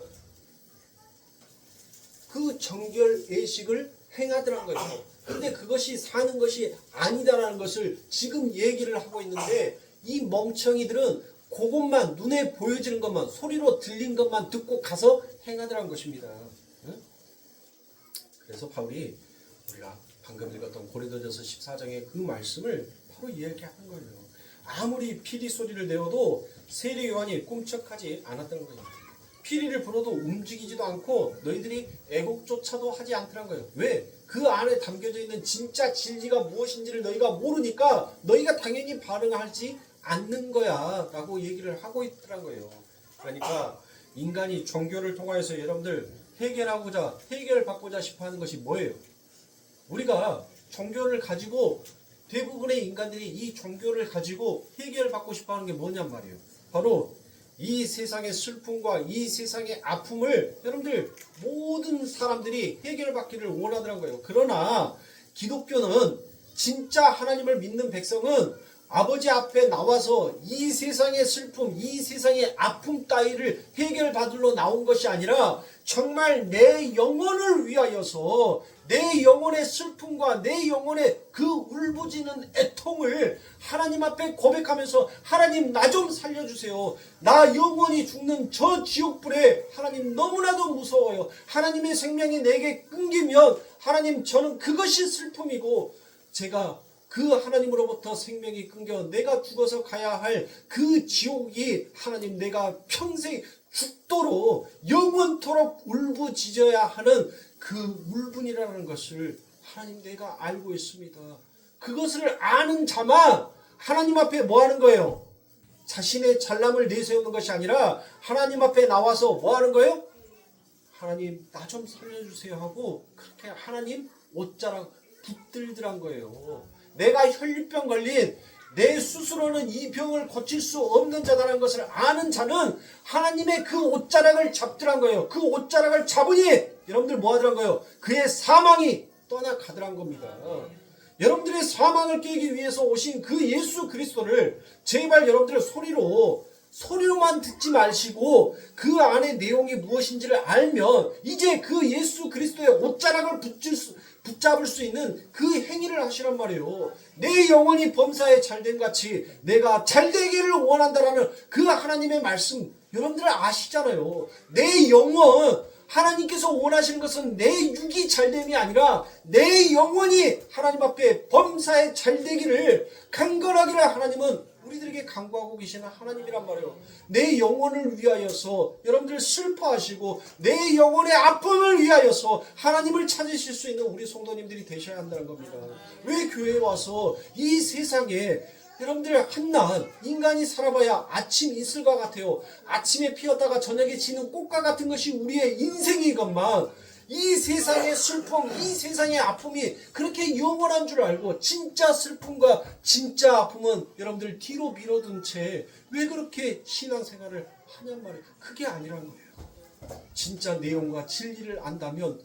Speaker 1: 그 정결의식을 행하더란 거예요. 근데 그것이 사는 것이 아니다라는 것을 지금 얘기를 하고 있는데 이 멍청이들은 그것만 눈에 보여지는 것만 소리로 들린 것만 듣고 가서 행하더라는 것입니다. 응? 그래서 바울이 우리가 방금 읽었던 고린도전서 14장의 그 말씀을 바로 이야기하는 거예요. 아무리 피리 소리를 내어도 세례 요한이 꿈쩍하지 않았다는 거예요. 피리를 불어도 움직이지도 않고 너희들이 애곡조차도 하지 않더란 거예요. 왜? 그 안에 담겨져 있는 진짜 진리가 무엇인지를 너희가 모르니까 너희가 당연히 반응하지 않는 거야 라고 얘기를 하고 있더란 거예요. 그러니까 인간이 종교를 통해서 여러분들 해결받고자 싶어 하는 것이 뭐예요? 우리가 종교를 가지고 대부분의 인간들이 이 종교를 가지고 해결받고 싶어 하는 게 뭐냔 말이에요. 바로 이 세상의 슬픔과 이 세상의 아픔을 여러분들 모든 사람들이 해결받기를 원하더라고요. 그러나 기독교는 진짜 하나님을 믿는 백성은 아버지 앞에 나와서 이 세상의 슬픔, 이 세상의 아픔 따위를 해결받으러 나온 것이 아니라 정말 내 영혼을 위하여서 내 영혼의 슬픔과 내 영혼의 그 울부짖는 애통을 하나님 앞에 고백하면서 하나님 나 좀 살려주세요. 나 영원히 죽는 저 지옥불에 하나님 너무나도 무서워요. 하나님의 생명이 내게 끊기면 하나님 저는 그것이 슬픔이고 제가 그 하나님으로부터 생명이 끊겨 내가 죽어서 가야 할 그 지옥이 하나님 내가 평생 죽도록 영원토록 울부짖어야 하는 그 울분이라는 것을 하나님 내가 알고 있습니다. 그것을 아는 자만 하나님 앞에 뭐 하는 거예요? 자신의 잘남을 내세우는 것이 아니라 하나님 앞에 나와서 뭐 하는 거예요? 하나님 나 좀 살려주세요 하고 그렇게 하나님 옷자락 붙들더란 거예요. 내가 혈류병 걸린 내 스스로는 이 병을 고칠 수 없는 자다라는 것을 아는 자는 하나님의 그 옷자락을 잡더란 거예요. 그 옷자락을 잡으니 여러분들 뭐 하더란 거예요? 그의 사망이 떠나가더란 겁니다. 여러분들의 사망을 깨기 위해서 오신 그 예수 그리스도를 제발 여러분들 소리로만 듣지 마시고 그 안에 내용이 무엇인지를 알면 이제 그 예수 그리스도의 옷자락을 붙잡을 수 있는 그 행위를 하시란 말이에요. 내 영혼이 범사에 잘된 같이 내가 잘되기를 원한다라는 그 하나님의 말씀 여러분들 아시잖아요. 내 영혼 하나님께서 원하시는 것은 내 육이 잘됨이 아니라 내 영혼이 하나님 앞에 범사에 잘되기를 강건하기를 하나님은 우리들에게 간구하고 계시는 하나님이란 말이에요. 내 영혼을 위하여서 여러분들 슬퍼하시고 내 영혼의 아픔을 위하여서 하나님을 찾으실 수 있는 우리 성도님들이 되셔야 한다는 겁니다. 왜 교회에 와서 이 세상에 여러분들 한낱 인간이 살아봐야 아침 이슬과 같아요. 아침에 피었다가 저녁에 지는 꽃과 같은 것이 우리의 인생이건만 이 세상의 슬픔, 이 세상의 아픔이 그렇게 영원한 줄 알고 진짜 슬픔과 진짜 아픔은 여러분들 뒤로 밀어둔 채 왜 그렇게 신앙생활을 하냔 말이에요. 그게 아니란 거예요. 진짜 내용과 진리를 안다면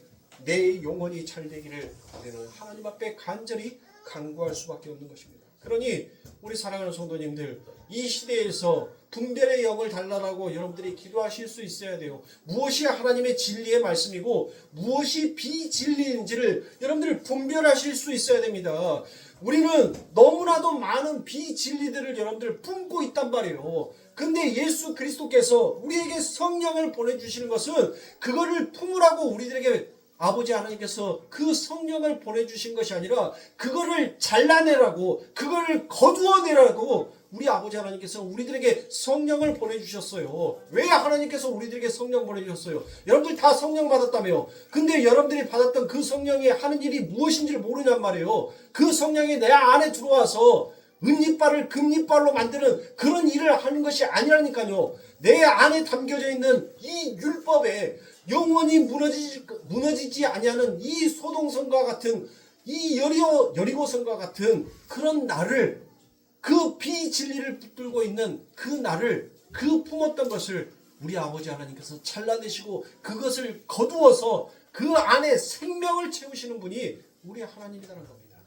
Speaker 1: 내 영혼이 잘 되기를 우리는 하나님 앞에 간절히 간구할 수밖에 없는 것입니다. 그러니 우리 사랑하는 성도님들 이 시대에서 분별의 영을 달라라고 여러분들이 기도하실 수 있어야 돼요. 무엇이 하나님의 진리의 말씀이고 무엇이 비진리인지를 여러분들 분별하실 수 있어야 됩니다. 우리는 너무나도 많은 비진리들을 여러분들 품고 있단 말이에요. 근데 예수 그리스도께서 우리에게 성령을 보내주시는 것은 그거를 품으라고 우리들에게 아버지 하나님께서 그 성령을 보내주신 것이 아니라 그거를 잘라내라고 그거를 거두어내라고 우리 아버지 하나님께서 우리들에게 성령을 보내주셨어요. 왜 하나님께서 우리들에게 성령 보내주셨어요? 여러분들 다 성령 받았다며요. 근데 여러분들이 받았던 그 성령이 하는 일이 무엇인지를 모르냔 말이에요. 그 성령이 내 안에 들어와서 은이빨을 금이빨로 만드는 그런 일을 하는 것이 아니라니까요. 내 안에 담겨져 있는 이 율법에 영원히 무너지지 아니하는 이 소동성과 같은 이 여리고성과 같은 그런 나를 그 비진리를 붙들고 있는 그 나를 그 품었던 것을 우리 아버지 하나님께서 잘라내시고 그것을 거두어서 그 안에 생명을 채우시는 분이 우리 하나님이라는 겁니다.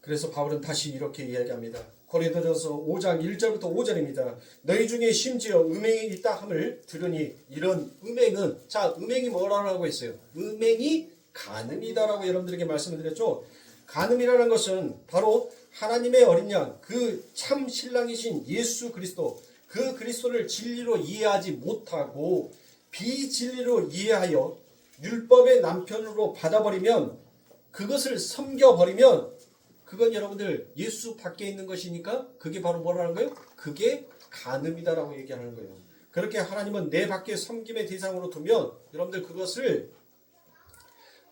Speaker 1: 그래서 바울은 다시 이렇게 이야기합니다. 고린도전서 5장 1절부터 5절입니다. 너희 중에 심지어 음행이 있다 함을 들으니 이런 음행은 자 음행이 뭐라고 했어요? 음행이 간음이다라고 여러분들에게 말씀을 드렸죠. 간음이라는 것은 바로 하나님의 어린 양, 그 참 신랑이신 예수 그리스도, 그 그리스도를 진리로 이해하지 못하고 비진리로 이해하여 율법의 남편으로 받아버리면, 그것을 섬겨버리면 그건 여러분들 예수 밖에 있는 것이니까 그게 바로 뭐라는 거예요? 그게 간음이다라고 얘기하는 거예요. 그렇게 하나님은 내 밖에 섬김의 대상으로 두면 여러분들 그것을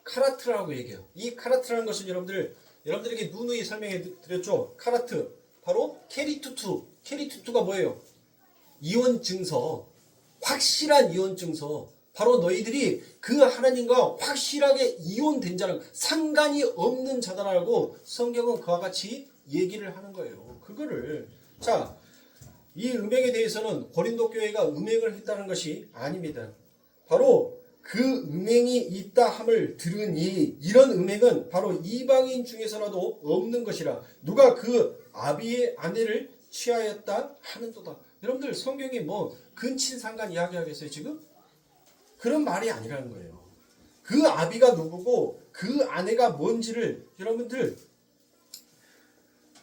Speaker 1: 카라트라고 얘기해요. 이 카라트라는 것은 여러분들에게 누누이 설명해 드렸죠. 카라트, 바로 캐리투투. 캐리투투가 뭐예요? 이혼 증서, 확실한 이혼 증서. 바로 너희들이 그 하나님과 확실하게 이혼된 자는 상관이 없는 자다라고 성경은 그와 같이 얘기를 하는 거예요. 그거를 자, 이 음행에 대해서는 고린도 교회가 음행을 했다는 것이 아닙니다. 바로 그 음행이 있다 함을 들으니 이런 음행은 바로 이방인 중에서라도 없는 것이라 누가 그 아비의 아내를 취하였다 하는도다. 여러분들 성경이 뭐 근친상간 이야기하겠어요 지금? 그런 말이 아니라는 거예요. 그 아비가 누구고 그 아내가 뭔지를 여러분들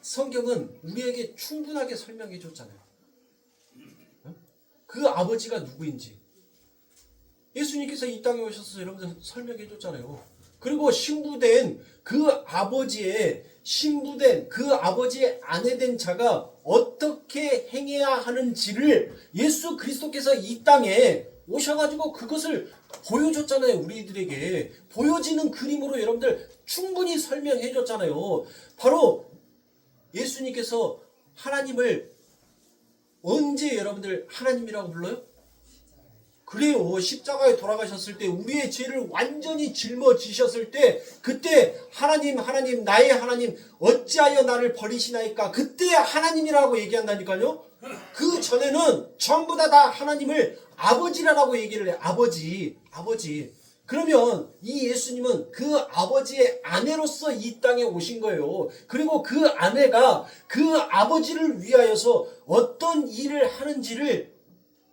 Speaker 1: 성경은 우리에게 충분하게 설명해 줬잖아요. 그 아버지가 누구인지 예수님께서 이 땅에 오셔서 여러분들 설명해 줬잖아요. 그리고 신부된 그 아버지의 아내 된 자가 어떻게 행해야 하는지를 예수 그리스도께서 이 땅에 오셔가지고 그것을 보여줬잖아요. 우리들에게 보여지는 그림으로 여러분들 충분히 설명해 줬잖아요. 바로 예수님께서 하나님을 언제 여러분들 하나님이라고 불러요? 그래요. 십자가에 돌아가셨을 때 우리의 죄를 완전히 짊어지셨을 때 그때 하나님 나의 하나님 어찌하여 나를 버리시나이까 그때 하나님이라고 얘기한다니까요. 그 전에는 전부 다 하나님을 아버지라고 얘기를 해요. 아버지. 그러면 이 예수님은 그 아버지의 아내로서 이 땅에 오신 거예요. 그리고 그 아내가 그 아버지를 위하여서 어떤 일을 하는지를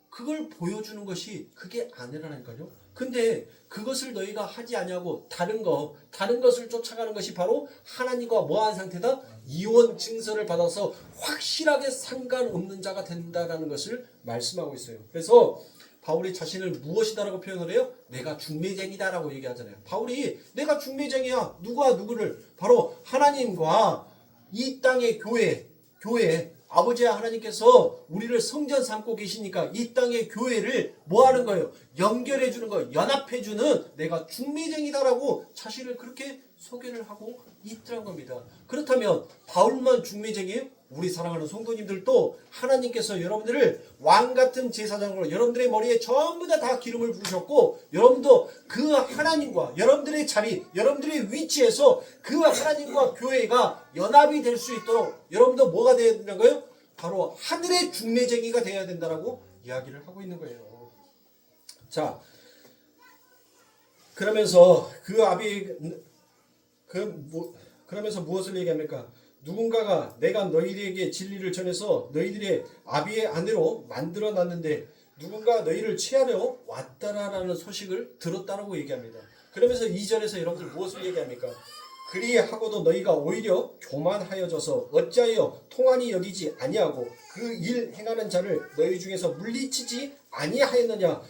Speaker 1: 그걸 보여주는 것이 그게 아내라니까요. 근데 그것을 너희가 하지 아니하고 다른 것을 쫓아가는 것이 바로 하나님과 뭐한 상태다? 이혼 증서를 받아서 확실하게 상관없는 자가 된다라는 것을 말씀하고 있어요. 그래서 바울이 자신을 무엇이다라고 표현을 해요? 내가 중매쟁이다라고 얘기하잖아요. 바울이 내가 중매쟁이야. 누구를? 바로 하나님과 이 땅의 교회 아버지 하나님께서 우리를 성전 삼고 계시니까 이 땅의 교회를 뭐 하는 거예요? 연결해 주는 거예요. 연합해 주는 내가 중매쟁이다라고 자신을 그렇게 소개를 하고 있더란 겁니다. 그렇다면 바울만 중매쟁이에요? 우리 사랑하는 성도님들도 하나님께서 여러분들을 왕같은 제사장으로 여러분들의 머리에 전부 다 기름을 부으셨고 여러분도 그 하나님과 여러분들의 자리, 여러분들의 위치에서 그 하나님과 교회가 연합이 될 수 있도록 여러분도 뭐가 되어야 되는 거예요? 바로 하늘의 중매쟁이가 되어야 된다라고 이야기를 하고 있는 거예요. 자, 그러면서 그러면서 무엇을 얘기합니까? 누군가가 내가 너희에게 진리를 전해서 너희들의 아비의 아내로 만들어놨는데 누군가 너희를 취하려 왔다라는 소식을 들었다라고 얘기합니다. 그러면서 2절에서 여러분들 무엇을 얘기합니까? 그리하고도 너희가 오히려 교만하여져서 어찌하여 통한이 여기지 아니하고 그 일 행하는 자를 너희 중에서 물리치지 아니하였느냐.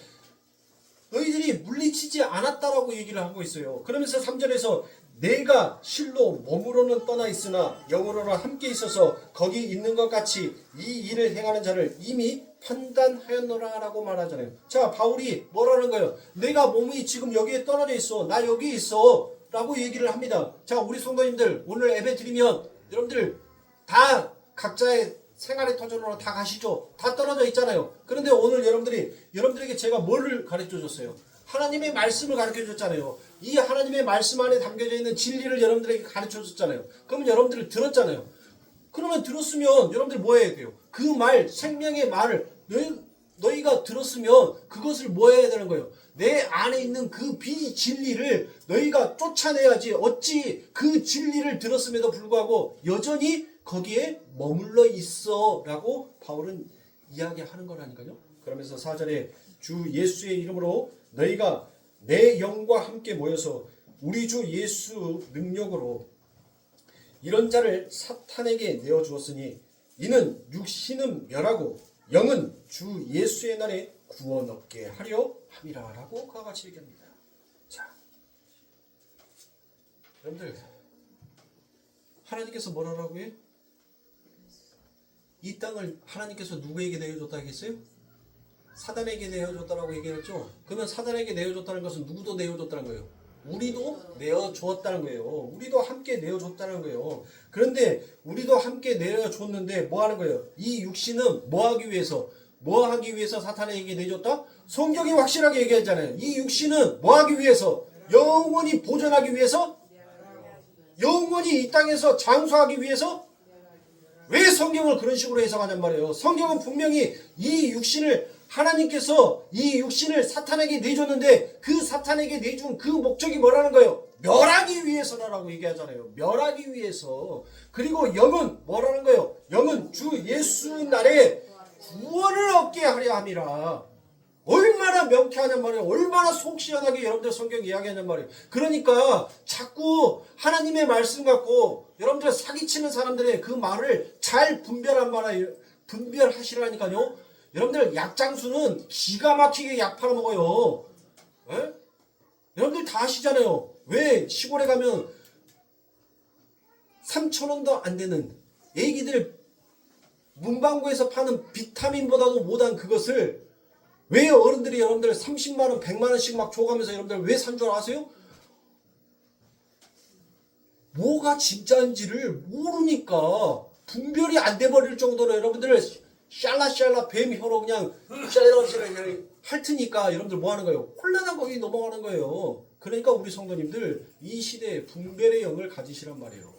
Speaker 1: 너희들이 물리치지 않았다라고 얘기를 하고 있어요. 그러면서 3절에서 내가 실로 몸으로는 떠나 있으나 영으로는 함께 있어서 거기 있는 것 같이 이 일을 행하는 자를 이미 판단하였노라라고 말하잖아요. 자, 바울이 뭐라는 거예요? 내가 몸이 지금 여기에 떨어져 있어. 나 여기 있어. 라고 얘기를 합니다. 자, 우리 성도님들 오늘 예배 드리면 여러분들 다 각자의 생활의 터전으로 다 가시죠. 다 떨어져 있잖아요. 그런데 오늘 여러분들에게 제가 뭐를 가르쳐 줬어요? 하나님의 말씀을 가르쳐 줬잖아요. 이 하나님의 말씀 안에 담겨져 있는 진리를 여러분들에게 가르쳐 줬잖아요. 그러면 여러분들 들었잖아요. 그러면 들었으면 여러분들 뭐 해야 돼요? 그 말, 생명의 말을 너희가 들었으면 그것을 뭐 해야 되는 거예요? 내 안에 있는 그 비진리를 너희가 쫓아내야지. 어찌 그 진리를 들었음에도 불구하고 여전히 거기에 머물러 있어 라고 바울은 이야기하는 거라니까요. 그러면서 4절에 주 예수의 이름으로 너희가 내 영과 함께 모여서 우리 주 예수 능력으로 이런 자를 사탄에게 내어주었으니 이는 육신은 멸하고 영은 주 예수의 날에 구원 얻게 하려 함이라 라고 그와 같이 얘기합니다. 자, 여러분들 하나님께서 뭐라고 해요? 이 땅을 하나님께서 누구에게 내어줬다 하겠어요? 사단에게 내어줬다라고 얘기했죠. 그러면 사단에게 내어줬다는 것은 누구도 내어줬다는 거예요? 우리도 내어주었다는 거예요. 우리도 함께 내어줬다는 거예요. 그런데 우리도 함께 내어줬는데 뭐 하는 거예요? 이 육신은 뭐 하기 위해서? 뭐 하기 위해서 사탄에게 내줬다? 성경이 확실하게 얘기했잖아요. 이 육신은 뭐 하기 위해서? 영원히 보존하기 위해서? 영원히 이 땅에서 장수하기 위해서? 왜 성경을 그런 식으로 해석하냔 말이에요. 성경은 분명히 이 육신을 하나님께서 이 육신을 사탄에게 내줬는데 그 사탄에게 내준 그 목적이 뭐라는 거예요? 멸하기 위해서라고 얘기하잖아요. 멸하기 위해서. 그리고 영은 뭐라는 거예요? 영은 주 예수 날에 구원을 얻게 하려 함이라. 얼마나 명쾌하냔 말이에요. 얼마나 속 시원하게 여러분들 성경 이야기하냔 말이에요. 그러니까 자꾸 하나님의 말씀 갖고 여러분들 사기치는 사람들의 그 말을 잘 분별하시라니까요. 여러분들 약장수는 기가 막히게 약 팔아먹어요. 에? 여러분들 다 아시잖아요. 왜 시골에 가면 3,000원도 안 되는 애기들 문방구에서 파는 비타민보다도 못한 그것을 왜 어른들이 여러분들 30만원, 100만원씩 막 줘가면서 여러분들 왜 산 줄 아세요? 뭐가 진짜인지를 모르니까 분별이 안 돼버릴 정도로 여러분들 샬라샬라 뱀 혀로 그냥 샬라샬라 핥으니까 여러분들 뭐 하는 거예요? 혼란한 거기 넘어가는 거예요. 그러니까 우리 성도님들 이 시대에 분별의 영을 가지시란 말이에요.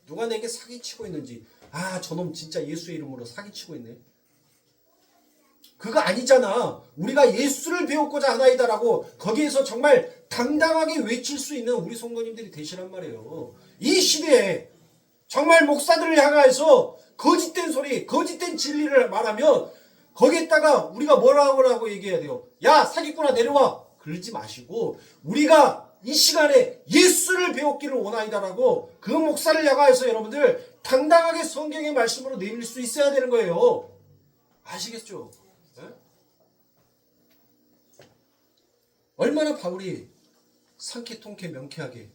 Speaker 1: 누가 내게 사기치고 있는지, 아 저놈 진짜 예수의 이름으로 사기치고 있네. 그거 아니잖아. 우리가 예수를 배웠고자 하나이다라고 거기에서 정말 당당하게 외칠 수 있는 우리 성도님들이 되시란 말이에요. 이 시대에 정말 목사들을 향해서 거짓된 소리, 거짓된 진리를 말하면 거기에다가 우리가 뭐라고 얘기해야 돼요? 야 사기꾼아 내려와. 그러지 마시고 우리가 이 시간에 예수를 배웠기를 원하이다라고 그 목사를 향해서 여러분들 당당하게 성경의 말씀으로 내밀 수 있어야 되는 거예요. 아시겠죠? 네? 얼마나 바울이 상쾌통쾌 명쾌하게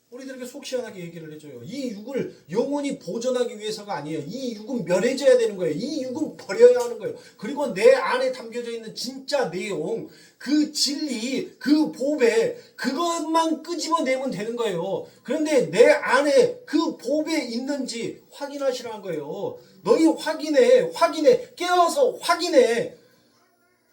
Speaker 1: 우리들에게 속 시원하게 얘기를 해줘요. 이 육을 영원히 보존하기 위해서가 아니에요. 이 육은 멸해져야 되는 거예요. 이 육은 버려야 하는 거예요. 그리고 내 안에 담겨져 있는 진짜 내용, 그 진리, 그 보배, 그것만 끄집어내면 되는 거예요. 그런데 내 안에 그 보배 있는지 확인하시라는 거예요. 너희 확인해, 깨어서 확인해.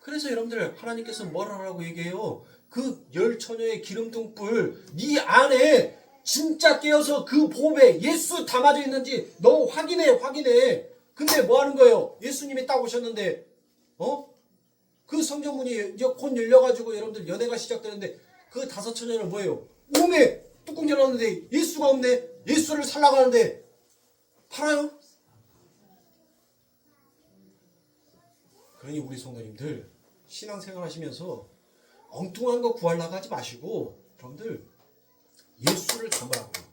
Speaker 1: 그래서 여러분들 하나님께서 뭘 하라고 얘기해요? 그 열처녀의 기름등불 네 안에 진짜 깨어서 그 보배 예수 담아져 있는지 너 확인해. 근데 뭐 하는 거예요? 예수님이 딱 오셨는데 그 성전문이 곧 열려가지고 여러분들 연회가 시작되는데 그 5 처녀는 뭐예요? 오메 뚜껑 열었는데 예수가 없네. 예수를 살라고 하는데 팔아요? 그러니 우리 성도님들 신앙생활 하시면서 엉뚱한 거 구하려고 하지 마시고 여러분들 예수를 담으라고요.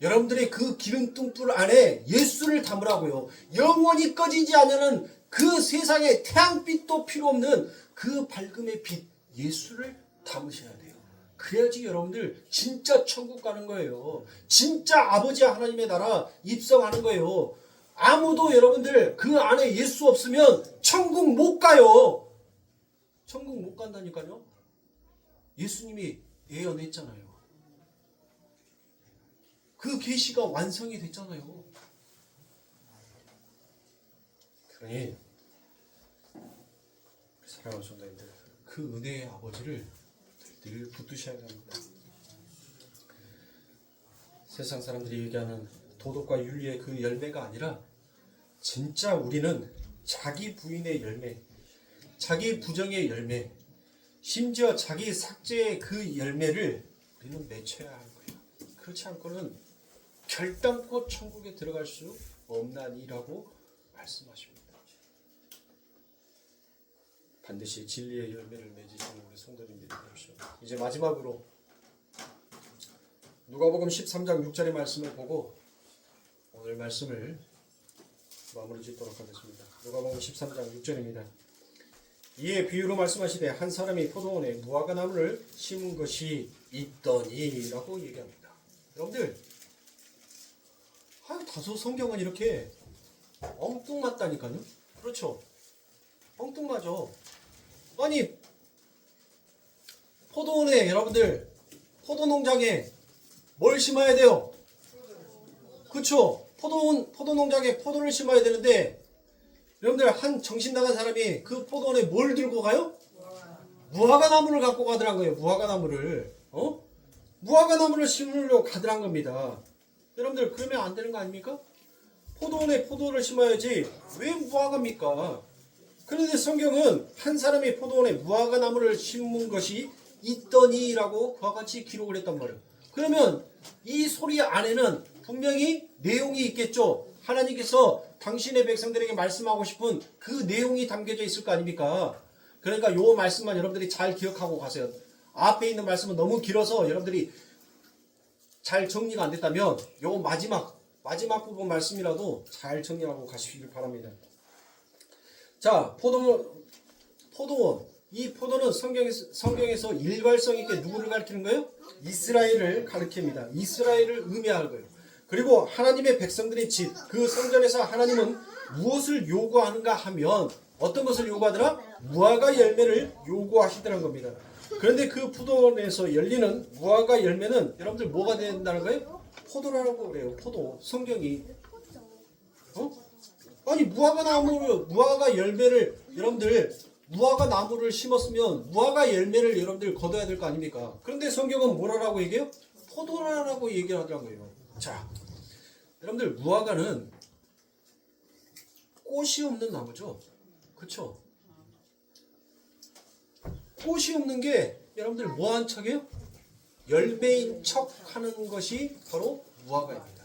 Speaker 1: 여러분들의 그 기름등불 안에 예수를 담으라고요. 영원히 꺼지지 않는 그 세상에 태양빛도 필요 없는 그 밝음의 빛 예수를 담으셔야 돼요. 그래야지 여러분들 진짜 천국 가는 거예요. 진짜 아버지 하나님의 나라 입성하는 거예요. 아무도 여러분들 그 안에 예수 없으면 천국 못 가요. 천국 못 간다니까요. 예수님이 예언했잖아요. 그 계시가 완성이 됐잖아요. 그러니 사랑하는 성도님들 그 은혜의 아버지를 늘 붙드셔야 합니다. 세상 사람들이 얘기하는 도덕과 윤리의 그 열매가 아니라 진짜 우리는 자기 부인의 열매, 자기 부정의 열매, 심지어 자기 삭제의 그 열매를 우리는 맺혀야 하는 거예요. 그렇지 않고는 결단코 천국에 들어갈 수 없나니라고 말씀하십니다. 반드시 진리의 열매를 맺으시는 우리 성도님들이 되십시오. 이제 마지막으로 누가복음 13장 6절의 말씀을 보고 오늘 말씀을 마무리 짓도록 하겠습니다. 누가복음 13장 6절입니다. 이에 비유로 말씀하시되 한 사람이 포도원에 무화과 나무를 심은 것이 있더니 라고 얘기합니다. 여러분들 다소 성경은 이렇게 엉뚱맞다니까요. 그렇죠? 엉뚱맞아. 아니 포도원에 여러분들 포도농장에 뭘 심어야 돼요? 그렇죠? 포도농장에 포도를 심어야 되는데 여러분들 한 정신 나간 사람이 그 포도원에 뭘 들고 가요? 무화과 나무를 갖고 가더란 거예요. 무화과 나무를. 무화과 나무를 심으려고 가더란 겁니다. 여러분들 그러면 안 되는 거 아닙니까? 포도원에 포도를 심어야지 왜 무화과입니까? 그런데 성경은 한 사람이 포도원에 무화과 나무를 심은 것이 있더니 라고 그와 같이 기록을 했단 말이에요. 그러면 이 소리 안에는 분명히 내용이 있겠죠. 하나님께서 당신의 백성들에게 말씀하고 싶은 그 내용이 담겨져 있을 거 아닙니까? 그러니까 요 말씀만 여러분들이 잘 기억하고 가세요. 앞에 있는 말씀은 너무 길어서 여러분들이 잘 정리가 안 됐다면 요 마지막 부분 말씀이라도 잘 정리하고 가시길 바랍니다. 자, 포도원. 이 포도는 성경에서 일괄성 있게 누구를 가리키는 거예요? 이스라엘을 가리킵니다. 이스라엘을 의미하는 거예요. 그리고 하나님의 백성들의 집, 그 성전에서 하나님은 무엇을 요구하는가 하면 어떤 것을 요구하더라? 무화과 열매를 요구하시더라는 겁니다. 그런데 그 포도원에서 열리는 무화과 열매는 여러분들 뭐가 된다는 거예요? 포도라고 그래요. 포도. 성경이. 아니 무화과 열매를 여러분들 무화과 나무를 심었으면 무화과 열매를 여러분들 거둬야 될 거 아닙니까? 그런데 성경은 뭐라고 얘기해요? 포도라고 얘기를 하더라고요. 자, 여러분들 무화과는 꽃이 없는 나무죠. 그쵸? 꽃이 없는 게 여러분들 뭐한 척이에요? 열매인 척 하는 것이 바로 무화과입니다.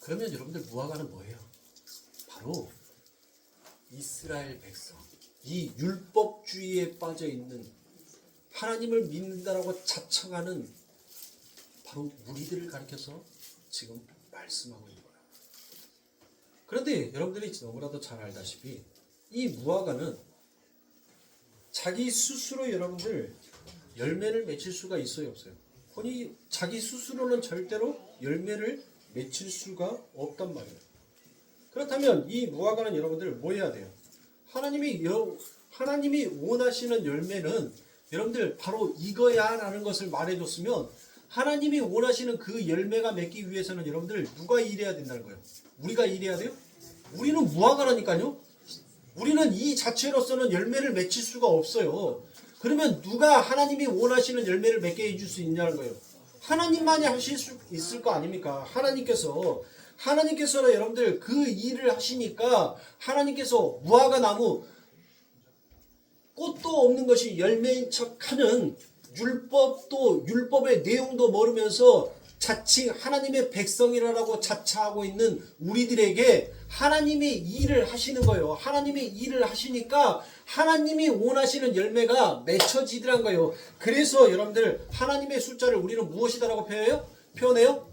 Speaker 1: 그러면 여러분들 무화과는 뭐예요? 바로 이스라엘 백성, 이 율법주의에 빠져있는 하나님을 믿는다라고 자청하는 바로 무리들을 가리켜서 지금 말씀하고 있는 거예요. 그런데 여러분들이 너무나도 잘 알다시피 이 무화과는 자기 스스로 여러분들 열매를 맺힐 수가 있어요, 없어요? 아니 자기 스스로는 절대로 열매를 맺힐 수가 없단 말이에요. 그렇다면 이 무화과는 여러분들 뭐 해야 돼요? 하나님이 원하시는 열매는 여러분들 바로 이거야 라는 것을 말해줬으면 하나님이 원하시는 그 열매가 맺기 위해서는 여러분들 누가 일해야 된다는 거예요? 우리가 일해야 돼요? 우리는 무화과라니까요. 우리는 이 자체로서는 열매를 맺힐 수가 없어요. 그러면 누가 하나님이 원하시는 열매를 맺게 해줄 수 있냐는 거예요. 하나님만이 하실 수 있을 거 아닙니까? 하나님께서는 여러분들 그 일을 하시니까 하나님께서 무화과 나무 꽃도 없는 것이 열매인 척하는 율법의 내용도 모르면서 자칭 하나님의 백성이라고 자처하고 있는 우리들에게 하나님이 일을 하시는 거예요. 하나님이 일을 하시니까 하나님이 원하시는 열매가 맺혀지더란 거예요. 그래서 여러분들 하나님의 숫자를 우리는 무엇이다라고 표현해요?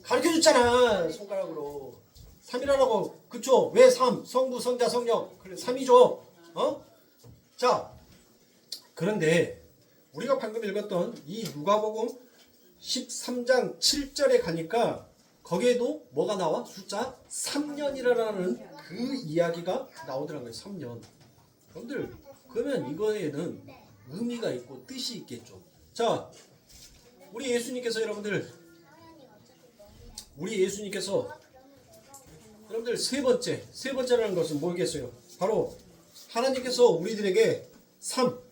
Speaker 1: 가르쳐줬잖아 손가락으로 3이라고. 그쵸? 왜 3? 성부 성자 성령 그래 3이죠. 자, 그런데 우리가 방금 읽었던 이 누가복음 13장 7절에 가니까 거기에도 뭐가 나와? 숫자 3년이라는 그 이야기가 나오더라고요. 3년. 여러분들 그러면 이거에는 의미가 있고 뜻이 있겠죠. 자, 우리 예수님께서 여러분들 세 번째라는 것은 뭐겠어요? 바로 하나님께서 우리들에게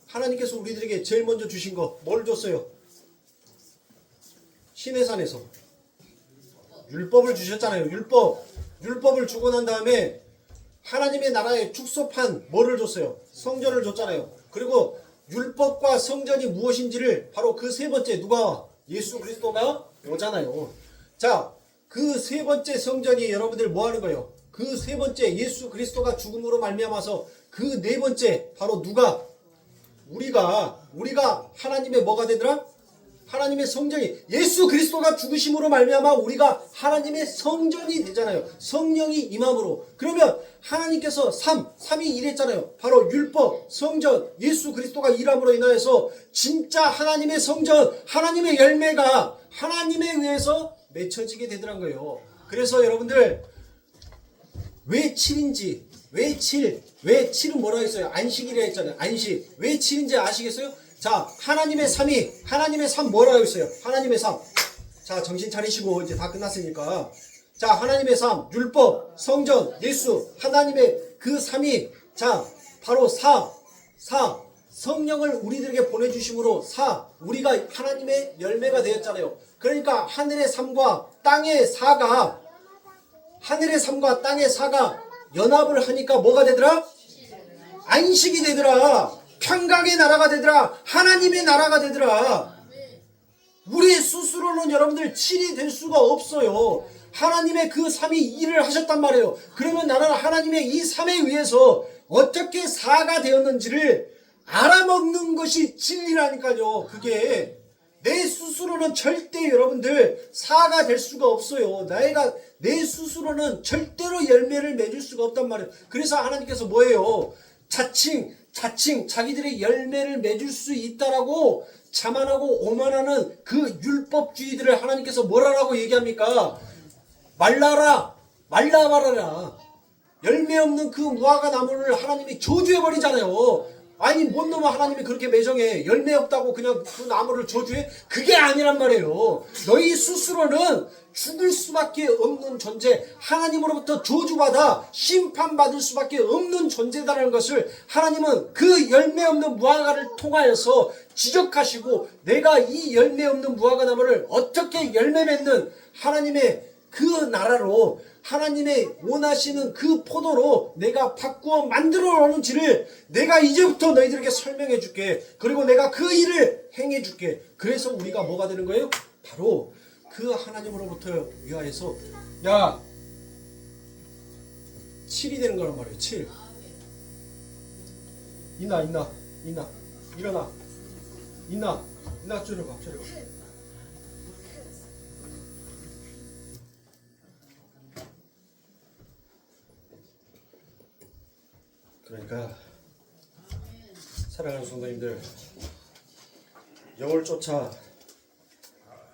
Speaker 1: 하나님께서 우리들에게 제일 먼저 주신 거 뭘 줬어요? 시내산에서 율법을 주셨잖아요. 율법을 주고 난 다음에 하나님의 나라의 축소판 뭐를 줬어요? 성전을 줬잖아요. 그리고 율법과 성전이 무엇인지를 바로 그 세 번째 누가 예수 그리스도가 오잖아요. 자, 그 세 번째 성전이 여러분들 뭐 하는 거예요? 그 세 번째 예수 그리스도가 죽음으로 말미암아서 그 네 번째 바로 누가 우리가 하나님의 뭐가 되더라? 하나님의 성전이, 예수 그리스도가 죽으심으로 말미암아 우리가 하나님의 성전이 되잖아요. 성령이 임함으로. 그러면 하나님께서 삼위 일했잖아요. 바로 율법, 성전, 예수 그리스도가 일함으로 인하여서 진짜 하나님의 성전, 하나님의 열매가 하나님에 의해서 맺혀지게 되더란 거예요. 그래서 여러분들 왜 7인지, 왜 7은 뭐라 했어요? 안식이라 했잖아요. 안식. 왜 7인지 아시겠어요? 자, 하나님의 3이, 하나님의 3 뭐라고 했어요? 하나님의 3. 자, 정신 차리시고 이제 다 끝났으니까. 자, 하나님의 3, 율법, 성전, 예수, 하나님의 그 3이, 자, 바로 4, 성령을 우리들에게 보내주심으로 4, 우리가 하나님의 열매가 되었잖아요. 그러니까 하늘의 3과 땅의 4가, 하늘의 3과 땅의 4가 연합을 하니까 뭐가 되더라? 안식이 되더라. 평강의 나라가 되더라. 하나님의 나라가 되더라. 우리 스스로는 여러분들 7이 될 수가 없어요. 하나님의 그 3이 일을 하셨단 말이에요. 그러면 나는 하나님의 이 3에 의해서 어떻게 4가 되었는지를 알아먹는 것이 진리라니까요. 그게 내 스스로는 절대 여러분들 4가 될 수가 없어요. 내 스스로는 절대로 열매를 맺을 수가 없단 말이에요. 그래서 하나님께서 뭐예요? 자칭 자기들의 열매를 맺을 수 있다라고 자만하고 오만하는 그 율법주의들을 하나님께서 뭐라고 얘기합니까? 말라라, 말라말아라. 열매 없는 그 무화과 나무를 하나님이 저주해버리잖아요. 아니 뭔 놈아 하나님이 그렇게 매정해. 열매 없다고 그냥 그 나무를 저주해? 그게 아니란 말이에요. 너희 스스로는 죽을 수밖에 없는 존재, 하나님으로부터 저주받아 심판받을 수밖에 없는 존재다라는 것을 하나님은 그 열매 없는 무화과를 통하여서 지적하시고, 내가 이 열매 없는 무화과 나무를 어떻게 열매 맺는 하나님의 그 나라로, 하나님의 원하시는 그 포도로 내가 바꾸어 만들어 놓는지를 내가 이제부터 너희들에게 설명해 줄게. 그리고 내가 그 일을 행해 줄게. 그래서 우리가 뭐가 되는 거예요? 바로 그 하나님으로부터 위하여서, 야, 7이 되는 거란 말이에요. 7. 있나 일어나. 있나 저리 가. 그러니까 사랑하는 성도님들, 영을 쫓아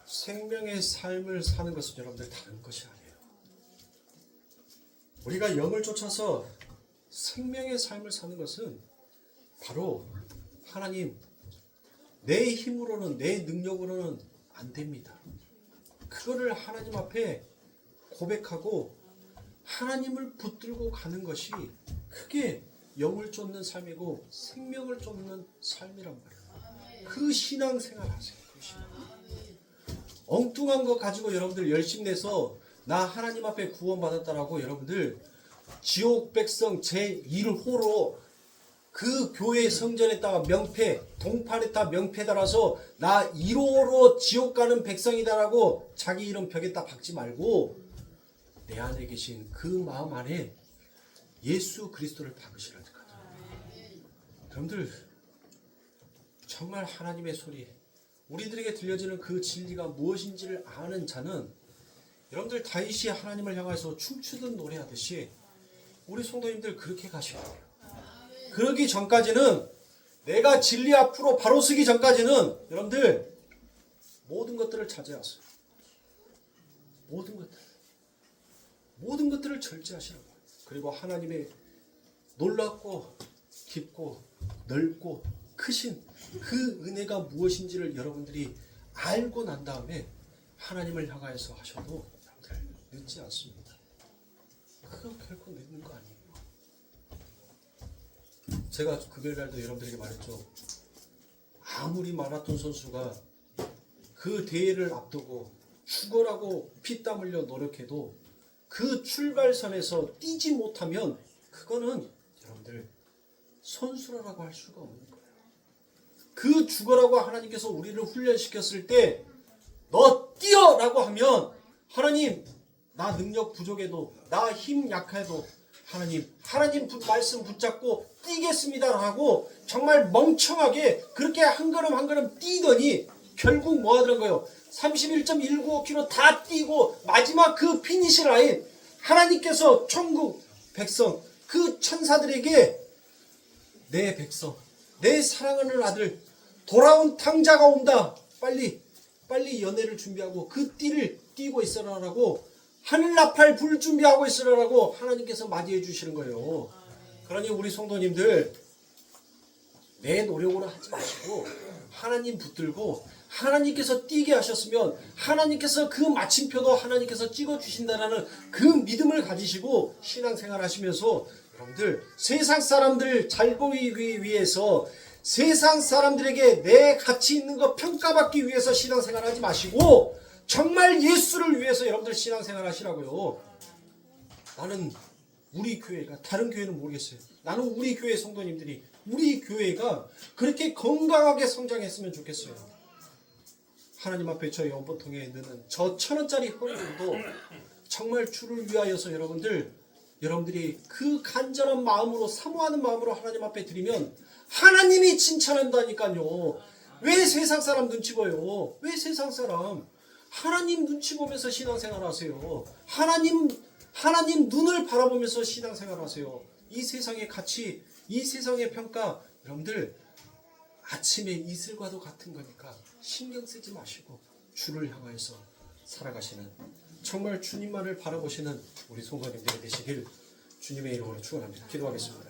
Speaker 1: 생명의 삶을 사는 것은 여러분들 다른 것이 아니에요. 우리가 영을 쫓아서 생명의 삶을 사는 것은 바로 하나님, 내 힘으로는, 내 능력으로는 안 됩니다. 그거를 하나님 앞에 고백하고 하나님을 붙들고 가는 것이 그게 영을 쫓는 삶이고 생명을 쫓는 삶이란 말이에요. 그 신앙생활 하세요. 그 신앙. 엉뚱한 거 가지고 여러분들 열심 내서 나 하나님 앞에 구원받았다라고 여러분들 지옥 백성 제1호로 그 교회 성전에다가 명패, 동판에다 명패 달아서 나 1호로 지옥 가는 백성이다라고 자기 이름 벽에다 박지 말고 내 안에 계신 그 마음 안에 예수 그리스도를 박으시라니까. 여러분들 정말 하나님의 소리, 우리들에게 들려지는 그 진리가 무엇인지를 아는 자는 여러분들 다윗이 하나님을 향해서 춤추던 노래하듯이 우리 성도님들 그렇게 가셔야 돼요. 그러기 전까지는, 내가 진리 앞으로 바로 서기 전까지는 여러분들 모든 것들을 자제하세요. 모든 것들을 절제하시라고. 그리고 하나님의 놀랍고 깊고 넓고 크신 그 은혜가 무엇인지를 여러분들이 알고 난 다음에 하나님을 향하여서 하셔도 여러분들 늦지 않습니다. 그거 결코 늦는 거 아니에요. 제가 금요일날도 여러분들에게 말했죠. 아무리 마라톤 선수가 그 대회를 앞두고 죽어라고 피땀 흘려 노력해도 그 출발선에서 뛰지 못하면 그거는 여러분들 선수라고 할 수가 없는 거예요. 그 죽어라고 하나님께서 우리를 훈련시켰을 때 너 뛰어라고 하면 하나님, 나 능력 부족해도, 나 힘 약해도 하나님 말씀 붙잡고 뛰겠습니다라고 정말 멍청하게 그렇게 한 걸음 한 걸음 뛰더니 결국 뭐 하더란 거예요? 31.195km 다 뛰고 마지막 그 피니시 라인 하나님께서 천국 백성 그 천사들에게 내 백성 내 사랑하는 아들 돌아온 탕자가 온다. 빨리 연회를 준비하고 그 띠를 띄고 있으라라고 하늘 나팔 불 준비하고 있으라라고 하나님께서 맞이해 주시는 거예요. 그러니 우리 성도님들 내 노력으로 하지 마시고 하나님 붙들고 하나님께서 뛰게 하셨으면 하나님께서 그 마침표도 하나님께서 찍어주신다라는 그 믿음을 가지시고 신앙생활 하시면서 여러분들 세상 사람들 잘 보이기 위해서 세상 사람들에게 내 가치 있는 거 평가받기 위해서 신앙생활 하지 마시고 정말 예수를 위해서 여러분들 신앙생활 하시라고요. 나는 우리 교회가 다른 교회는 모르겠어요. 나는 우리 교회 성도님들이 우리 교회가 그렇게 건강하게 성장했으면 좋겠어요. 하나님 앞에 저 연보통에 있는 저 1,000원짜리 헌금도 정말 주를 위하여서 여러분들이 그 간절한 마음으로 사모하는 마음으로 하나님 앞에 드리면 하나님이 칭찬한다니까요. 왜 세상 사람 눈치 봐요? 왜 세상 사람? 하나님 눈치 보면서 신앙생활 하세요. 하나님 눈을 바라보면서 신앙생활 하세요. 이 세상의 가치, 이 세상의 평가, 여러분들 아침에 이슬과도 같은 거니까 신경 쓰지 마시고 주를 향하여서 살아가시는 정말 주님만을 바라보시는 우리 성도님들이 되시길 주님의 이름으로 축원합니다. 기도하겠습니다.